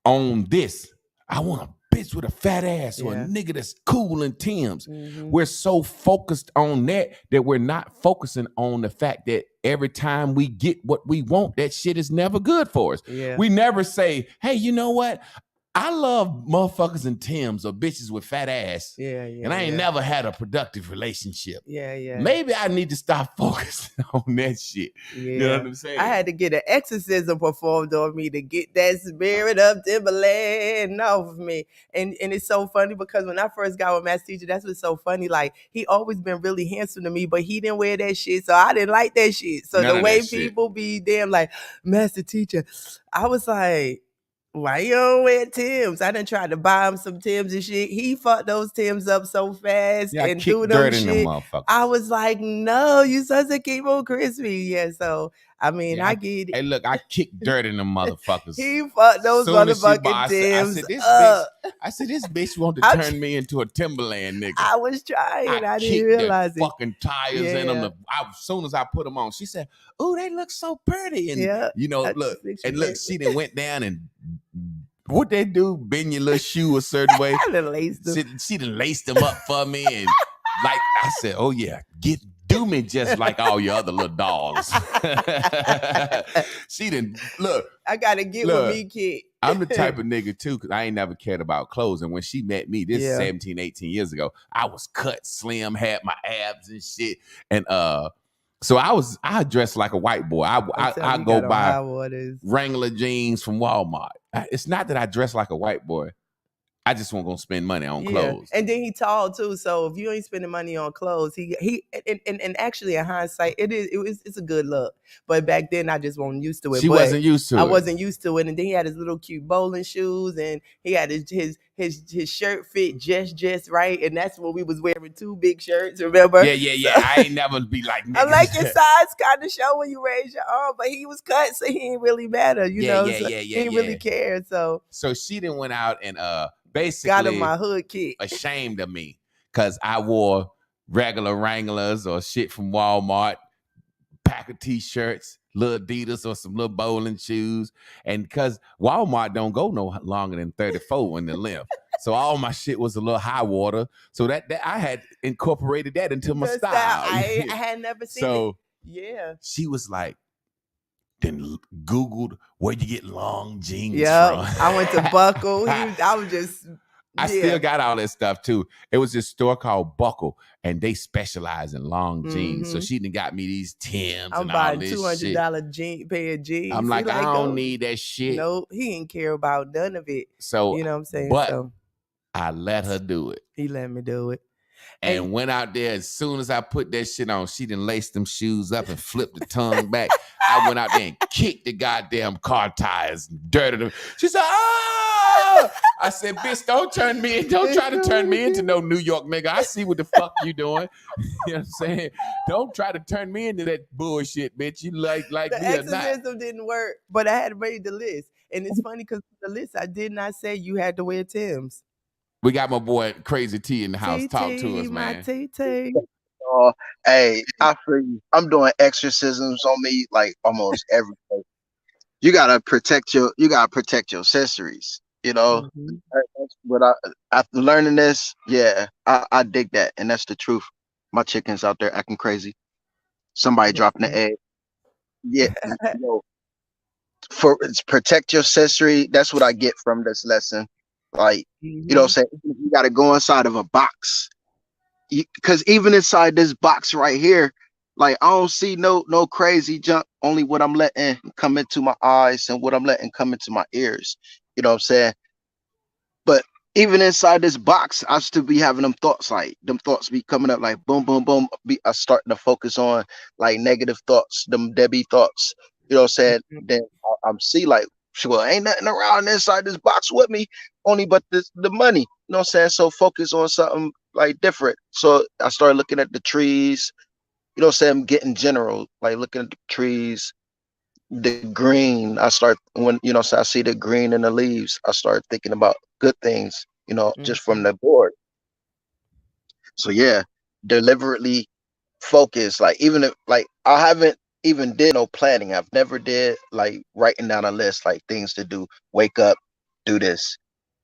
on this. I want a bitch with a fat ass or a nigga that's cool in Timbs. We're so focused on that we're not focusing on the fact that every time we get what we want, that shit is never good for us. Yeah. We never say, hey, you know what? I love motherfuckers in Timbs or bitches with fat ass. Yeah. And I ain't never had a productive relationship. Yeah. Maybe I need to stop focusing on that shit. Yeah. You know what I'm saying? I had to get an exorcism performed on me to get that spirit of Timberland off of me. And it's so funny because when I first got with Master Teacher, that's what's so funny. Like, he always been really handsome to me, but he didn't wear that shit. So I didn't like that shit. So None the of way that shit. people be damn like, Master Teacher, I was like, why you don't wear Timbs? I done tried to buy him some Timbs and shit. He fucked those Timbs up so fast Yeah, and kick threw them dirt in them shit. motherfuckers. I was like, no, you supposed to keep them crispy. Yeah, so I mean, Yeah, I get it. Hey, look, I kick dirt in them motherfuckers. He fucked those Soon as she motherfucking bought- Timbs this up. I said, this bitch want to I'm turn me into a Timberland nigga. I was trying. I didn't kicked realize the it. fucking tires in Yeah. them. As soon as I put them on, she said, "Oh, they look so pretty." And Yeah, you know, I look, just think and she look, did. she done went down and what they do, bend your little shoe a certain way. I done laced them. She done laced them up for me, and like I said, "Oh yeah, do me just like all your other little dolls." She done look. I gotta get Look, with me, kid. I'm the type of nigga too, because I ain't never cared about clothes. And when she met me, this is 17, 18 years ago, I was cut, slim, had my abs and shit. And so I dressed like a white boy. I go buy Wrangler jeans from Walmart. It's not that I dress like a white boy. I just wasn't gonna spend money on clothes. And then he tall too. So if you ain't spending money on clothes, he and actually in hindsight, it's a good look. But back then I just wasn't used to it. She wasn't used to it. I wasn't used to it. And then he had his little cute bowling shoes, and he had his shirt fit just right. And that's when we was wearing two big shirts, remember? Yeah. I ain't never be like I like your size kind of show when you raise your arm, but he was cut, so he ain't really matter, you know. He ain't really care. So she then went out and basically got him my hood kit. Ashamed of me because I wore regular Wranglers or shit from Walmart, pack of t-shirts, little Adidas or some little bowling shoes, and because Walmart don't go no longer than 34 in the length. So all my shit was a little high water. So that I had incorporated that into my style. I had never seen it. Yeah. She was like, then Googled where you get long jeans from. I went to Buckle. I was just... I still got all that stuff too. It was this store called Buckle, and they specialize in long jeans. So she done got me these Timbs and all this shit. I'm buying $200 pair of jeans. I'm like, I don't need that shit. Nope, he didn't care about none of it. So you know what I'm saying? But so, I let her do it. He let me do it. And went out there as soon as I put that shit on, she done laced them shoes up and flipped the tongue back. I went out there and kicked the goddamn car tires and dirted them. She said, "Oh!" I said, "Bitch, don't try to turn me into no New York nigga. I see what the fuck you doing." You know what I'm saying? Don't try to turn me into that bullshit, bitch. You like the me or not. exorcism didn't work, but I had made the list. And it's funny because the list, I did not say you had to wear Timbs. We got my boy Crazy T in the house. Talk to us, TT, my man. TT. Hey, I feel you. I'm doing exorcisms on me like almost every day. You gotta protect your accessories. You know, Mhm. that's what after learning this, yeah, I dig that, and that's the truth. My chickens out there acting crazy. Somebody dropping the egg. Yeah, yo, protect your accessory. That's what I get from this lesson. Like, you know, what I'm saying you got to go inside of a box, because even inside this box right here, like I don't see no crazy junk. Only what I'm letting come into my eyes and what I'm letting come into my ears. You know what I'm saying? But even inside this box, I still be having them thoughts. Like them thoughts be coming up like boom, boom, boom. I starting to focus on like negative thoughts, them Debbie thoughts. You know what I'm saying? Then I'm see like, well, ain't nothing around inside this box with me, only but the money. You know what I'm saying? So focus on something like different. So I started looking at the trees. You know what I'm saying? I'm getting general, like looking at the trees, the green. I start when so I see the green in the leaves. I start thinking about good things, just from the board. So yeah, deliberately focus. Like even if like I haven't even did no planning. I've never did like writing down a list like things to do. Wake up, do this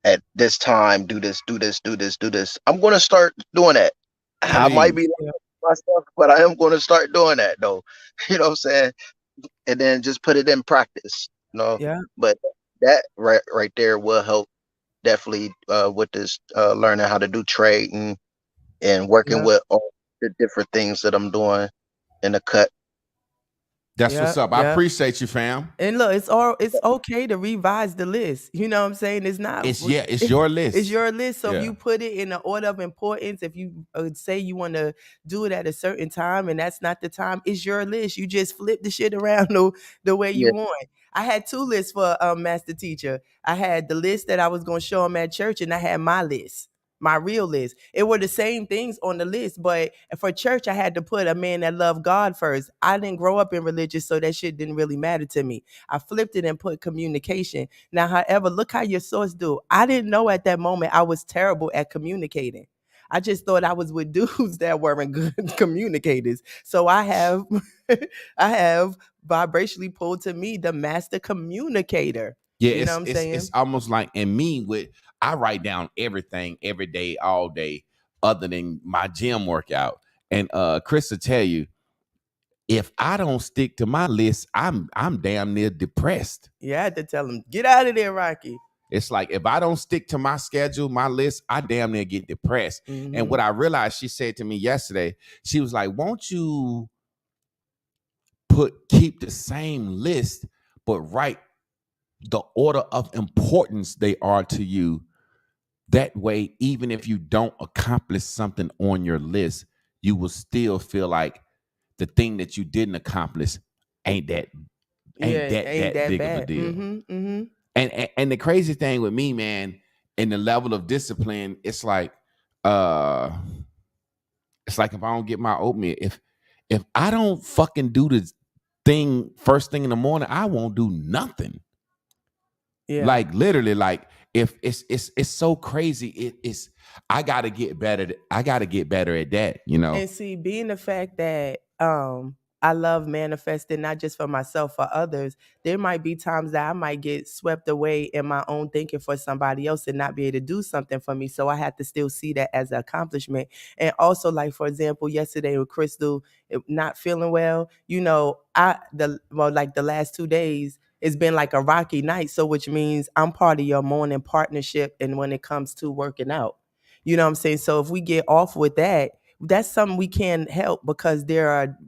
at this time. Do this. Do this. Do this. Do this. I'm gonna start doing that. I I might mean, be myself, but I am gonna start doing that though. You know what I'm saying? And then just put it in practice. Yeah. But that right there will help definitely with this learning how to do trading and working Yeah. with all the different things that I'm doing in the cut. that's Yeah. what's up. I Yeah. appreciate you, fam. And look, it's okay to revise the list. You know what I'm saying? It's not. It's your list. It's your list. So if Yeah. you put it in the order of importance, if you say you want to do it at a certain time and that's not the time, it's your list. You just flip the shit around the way you Yeah, want. I had two lists for Master Teacher. I had the list that I was going to show him at church, and I had my list. My real list. It were the same things on the list, but for church, I had to put a man that loved God first. I didn't grow up in religious, so that shit didn't really matter to me. I flipped it and put communication. Now, however, look how your source do. I didn't know at that moment I was terrible at communicating. I just thought I was with dudes that weren't good communicators. So I have I have vibrationally pulled to me the master communicator. Yeah, You know what I'm saying? it's almost like, and me with I write down everything every day, all day, other than my gym workout. And Chris will tell you, if I don't stick to my list, I'm damn near depressed. Yeah, I had to tell him, get out of there, Rocky. It's like if I don't stick to my schedule, my list, I damn near get depressed. And what I realized, she said to me yesterday, she was like, won't you keep the same list, but write the order of importance they are to you. That way, even if you don't accomplish something on your list, you will still feel like the thing that you didn't accomplish ain't that big bad. of a deal. And the crazy thing with me, man, in the level of discipline, it's like if I don't get my oatmeal, if I don't fucking do the thing first thing in the morning, I won't do nothing. Yeah. Like literally, like if it's so crazy, it's I gotta get better. I gotta get better at that, And see, being the fact that I love manifesting not just for myself, for others, there might be times that I might get swept away in my own thinking for somebody else and not be able to do something for me. So I have to still see that as an accomplishment. And also, like for example, yesterday with Crystal not feeling well, like the last 2 days, it's been like a rocky night. So which means I'm part of your morning partnership, and when it comes to working out. You know what I'm saying? So if we get off with that, that's something we can't help, because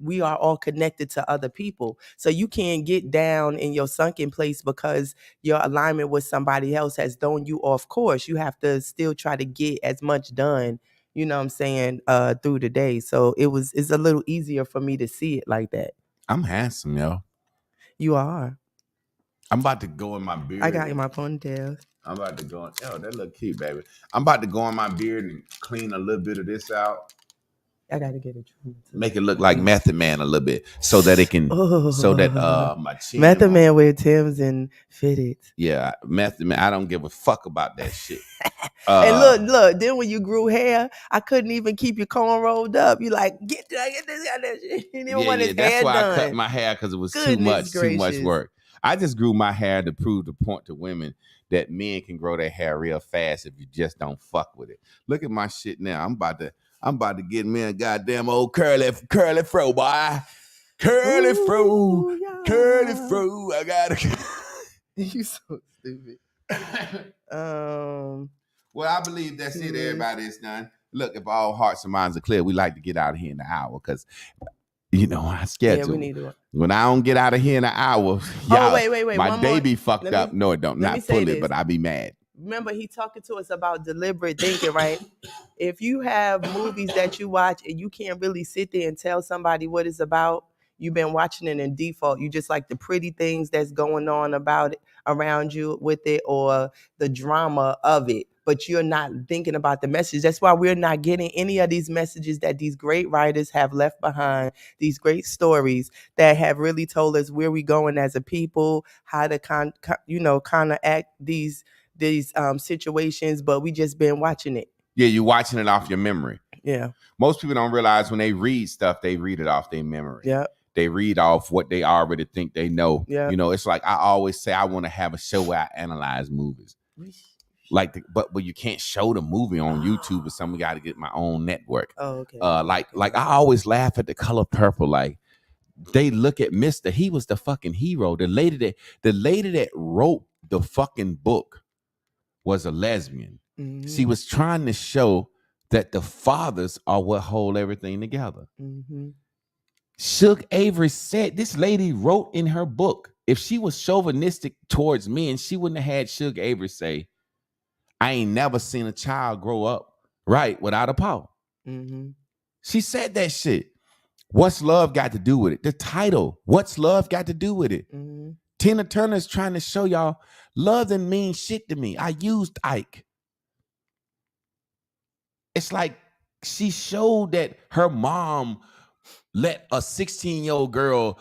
we are all connected to other people. So you can't get down in your sunken place because your alignment with somebody else has thrown you off course. You have to still try to get as much done, you know what I'm saying, through the day. So it's a little easier for me to see it like that. I'm handsome, yo. You are. I'm about to go in my beard. I got in my ponytails. I'm about to go in. Oh, that look cute, baby. I'm about to go in my beard and clean a little bit of this out. I gotta get a trimmer too. Make it look like Method Man a little bit, so that it can, so that my chin. Method Man wear Timbs and fitted. Yeah, Method Man. I don't give a fuck about that shit. And look. Then when you grew hair, I couldn't even keep your comb rolled up. You like get this guy that shit. You didn't want his that's hair why done. I cut my hair, because it was Goodness too much gracious. work. I just grew my hair to prove the point to women that men can grow their hair real fast if you just don't fuck with it. Look at my shit now. I'm about to get me a goddamn old curly fro, boy. Curly fro. I got it. You so stupid. Well, I believe that's it. Everybody is done. Look, if all hearts and minds are clear, we like to get out of here in an hour, because I schedule. Yeah, we need to. When I don't get out of here in an hour, y'all, wait. my one day more. be fucked up. No, it don't. Not fully, but I be mad. Remember, he talking to us about deliberate thinking, right? If you have movies that you watch and you can't really sit there and tell somebody what it's about, you've been watching it in default. You just like the pretty things that's going on about it, around you with it, or the drama of it, but you're not thinking about the message. That's why we're not getting any of these messages that these great writers have left behind, these great stories that have really told us where we going as a people, how to counteract these situations, but we just been watching it. Yeah, you're watching it off your memory. Yeah. Most people don't realize when they read stuff, they read it off their memory. Yeah. They read off what they already think they know. Yeah. It's like I always say I want to have a show where I analyze movies. But you can't show the movie on YouTube or something. We got to get my own network. Oh, okay. Like I always laugh at The Color Purple. Like, they look at Mr. He was the fucking hero. The lady that wrote the fucking book was a lesbian. Mm-hmm. She was trying to show that the fathers are what hold everything together. Mm-hmm. Suge Avery said, this lady wrote in her book, if she was chauvinistic towards men, she wouldn't have had Suge Avery say, I ain't never seen a child grow up right without a paw. Mm-hmm. She said that shit. What's love got to do with it? The title, what's love got to do with it? Mm-hmm. Tina Turner's trying to show y'all love didn't mean shit to me. I used Ike. It's like she showed that her mom let a 16-year-old girl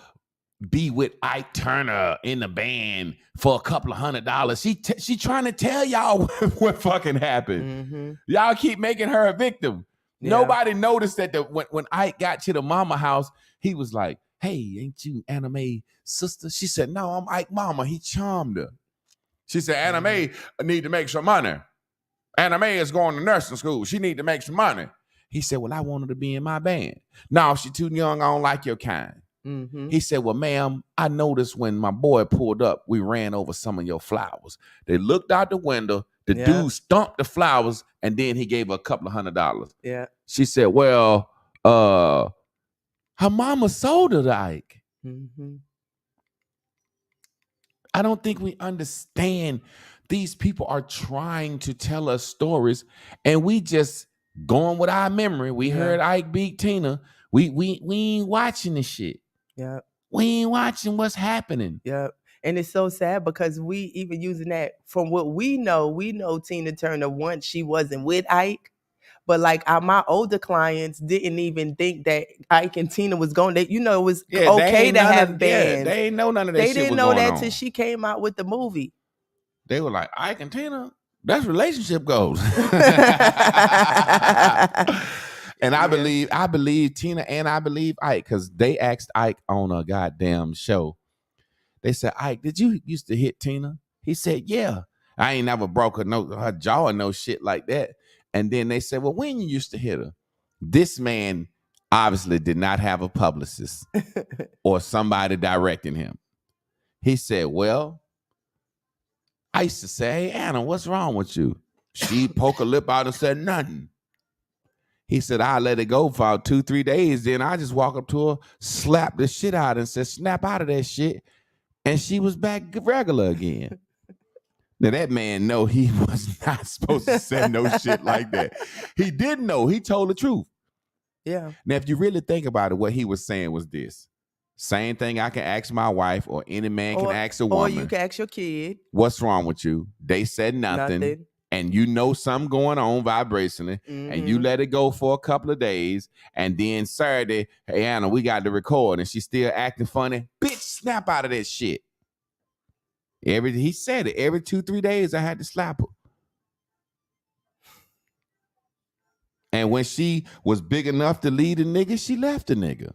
be with Ike Turner in the band for a couple of $100. She trying to tell y'all what fucking happened. Mm-hmm. Y'all keep making her a victim. Yeah. Nobody noticed that when Ike got to the mama house, he was like, hey, ain't you Anna Mae sister? She said, no, I'm Ike mama. He charmed her. She said, Anna Mae need to make some money. Anna Mae is going to nursing school. She need to make some money. He said, well, I want her to be in my band. No, she too young. I don't like your kind. Mm-hmm. He said, well, ma'am, I noticed when my boy pulled up, we ran over some of your flowers. They looked out the window. The dude stomped the flowers, and then he gave her a couple of $100. Yeah. She said, well, her mama sold her to Ike. Mm-hmm. I don't think we understand these people are trying to tell us stories, and we just going with our memory. We heard Ike beat Tina. We ain't watching this shit. Yeah. We ain't watching what's happening. Yeah. And it's so sad because we even using that from what we know Tina Turner once she wasn't with Ike. But like my older clients didn't even think that Ike and Tina was going. It was okay to have bands. They ain't know none of that shit. They didn't know that till she came out with the movie. They were like, Ike and Tina, that's relationship goals. And I believe Tina and I believe Ike, because they asked Ike on a goddamn show. They said, Ike, did you used to hit Tina? He said, yeah. I ain't never broke her jaw or no shit like that. And then they said, well, when you used to hit her? This man obviously did not have a publicist or somebody directing him. He said, well, I used to say, hey, Anna, what's wrong with you? She poked her lip out and said nothing. He said, I let it go for about 2-3 days. Then I just walk up to her, slap the shit out and said, snap out of that shit. And she was back regular again. Now, that man know he was not supposed to say no shit like that. He didn't know. He told the truth. Yeah. Now, if you really think about it, what he was saying was this. Same thing I can ask my wife or any man can ask a woman. Or you can ask your kid. What's wrong with you? They said nothing. and you know something going on vibrationally, and you let it go for a couple of days, and then Saturday, hey Anna, we got to record, and she's still acting funny, bitch, snap out of that shit. He said it, every 2-3 days I had to slap her. And when she was big enough to lead a nigga, she left the nigga.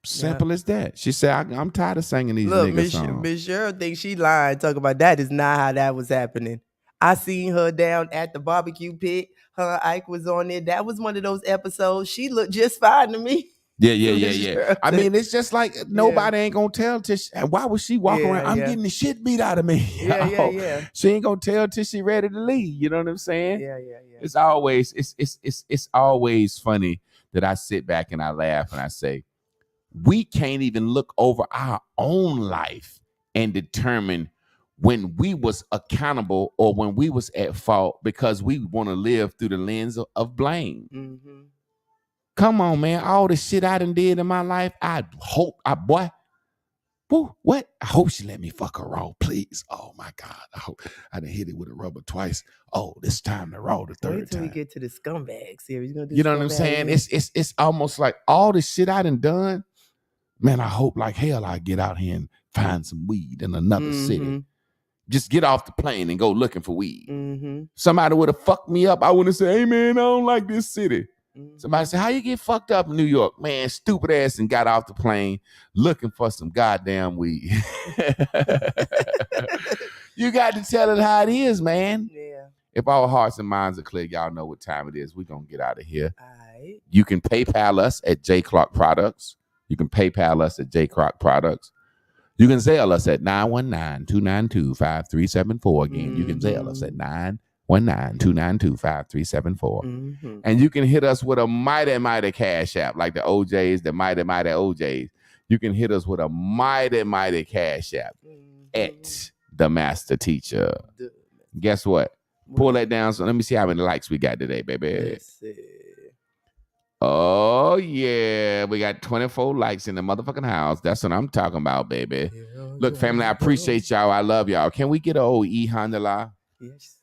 Simple as that. She said, I'm tired of singing these nigga songs. Miss Cheryl thinks she lying, talking about that is not how that was happening. I seen her down at the barbecue pit. Her and Ike was on there. That was one of those episodes. She looked just fine to me. Yeah. I mean, it's just like nobody ain't gonna tell Tish. Why would she walk around? I'm getting the shit beat out of me. Yeah. She ain't gonna tell till she ready to leave. You know what I'm saying? Yeah. It's always funny that I sit back and I laugh and I say, we can't even look over our own life and determine when we was accountable or when we was at fault because we want to live through the lens of blame. Come on, man. All the shit I done did in my life, I hope she let me fuck her raw, please. Oh my God. I hope I done hit it with a rubber twice. Oh, this time the raw the third Wait till time. we get to the scumbag series. You know what I'm saying? It's almost like all the shit I done done. Man, I hope like hell I get out here and find some weed in another city. Just get off the plane and go looking for weed. Somebody would have fucked me up. I wouldn't say, hey man, I don't like this city. Somebody said, how you get fucked up in New York? Man, stupid ass, and got off the plane looking for some goddamn weed. You got to tell it how it is, man. Yeah. If our hearts and minds are clear, y'all know what time it is. We're going to get out of here. All right. You can PayPal us at J Clark Products. You can PayPal us at J Clark Products. You can Zelle us at 919-292-5374. Again, you can Zelle us at 919-292-5374. And you can hit us with a mighty cash app, like the OJs, the mighty OJs. You can hit us with a mighty cash app at the Master Teacher. Guess what? Pull that down. So let me see how many likes we got today, baby. Let's see. Oh, yeah. We got 24 likes in the motherfucking house. That's what I'm talking about, baby. Look, family, I appreciate y'all. I love y'all. Can we get a old E-Handala? Yes.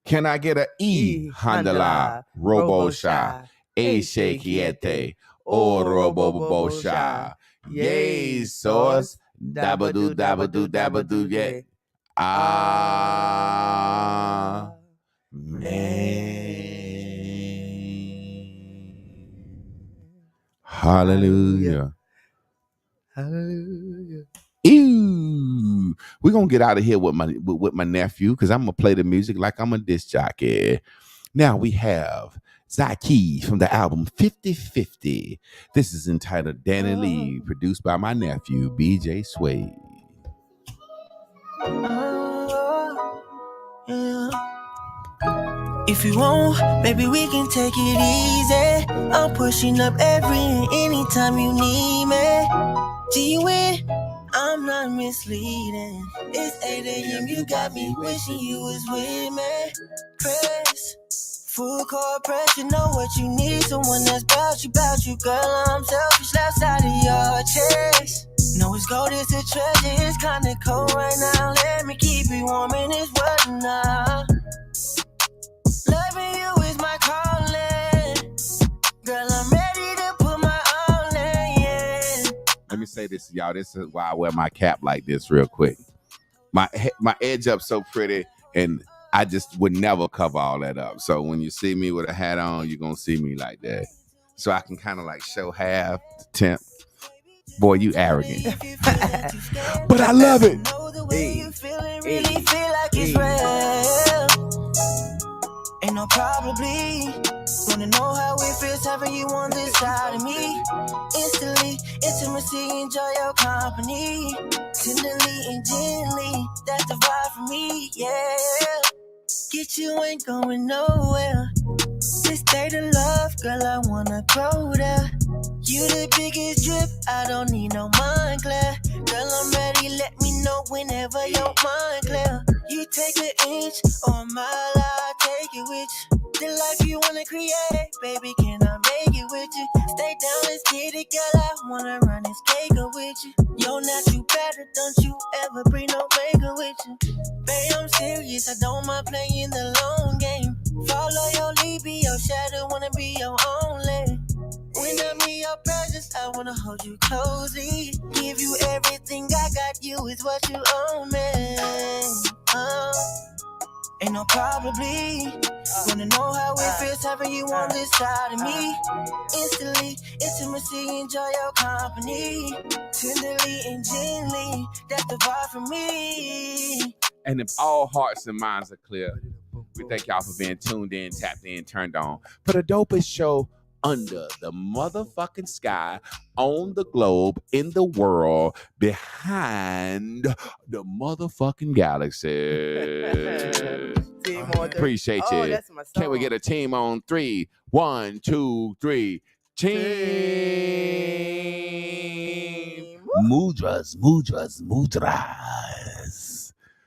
Can I get a E-Handala? Robosha. E-Shakiete. O Robobosha. Yay, sauce. Dabadoo, yeah. Hallelujah. Ew. We're gonna get out of here with my nephew because I'm gonna play the music like I'm a disc jockey. Now we have Zaki from the album 50/50. This is entitled Danny Lee, produced by my nephew BJ Sway. If you want, baby, we can take it easy. I'm pushing up every and anytime you need me. G-Win, I'm not misleading. It's 8 a.m., you got me wishing you was with me. Press, full court press, you know what you need. Someone that's bout you, girl. I'm selfish, left side of your chest. No, it's gold, it's a treasure. It's kinda cold right now. Let me keep it warm in this weather now. Loving you is my calling. Girl, I'm ready to put my all in. Let me say this, y'all. This is why I wear my cap like this real quick. My edge up so pretty, and I just would never cover all that up. So when you see me with a hat on, you're going to see me like that. So I can kind of like show half the temp. Boy, you arrogant. But I love it. Really feel like it's real. Ain't no probably. Wanna know how it feels having you on this side of me. Instantly, intimacy, enjoy your company. Tenderly and gently, that's the vibe for me, yeah. Get you ain't going nowhere. This state of love, girl, I wanna go there. You the biggest drip, I don't need no mind clear. Girl, I'm ready, let me know whenever your mind clear. You take an inch on my life, take it with you. The life you wanna create, baby, can I make it with you? Stay down, let's get it, girl, I wanna run this cake up with you. Your got you better, don't you ever bring no maker with you. Babe, I'm serious, I don't mind playing the long game. Follow your lead, be your shadow, wanna be your only. When I'm in your presence, I wanna hold you closely. Give you everything I got, you is what you own, man. Ain't no probably. Wanna know how it feels having you on this side of me. Instantly, intimacy, enjoy your company. Tenderly and gently, that's the vibe for me. And if all hearts and minds are clear, we thank y'all for being tuned in, tapped in, turned on for the dopest show under the motherfucking sky, on the globe, in the world, behind the motherfucking galaxy. Appreciate you. Oh, that's my song. Can we get a team on 3? 1, 2, 3. Team. Mudras.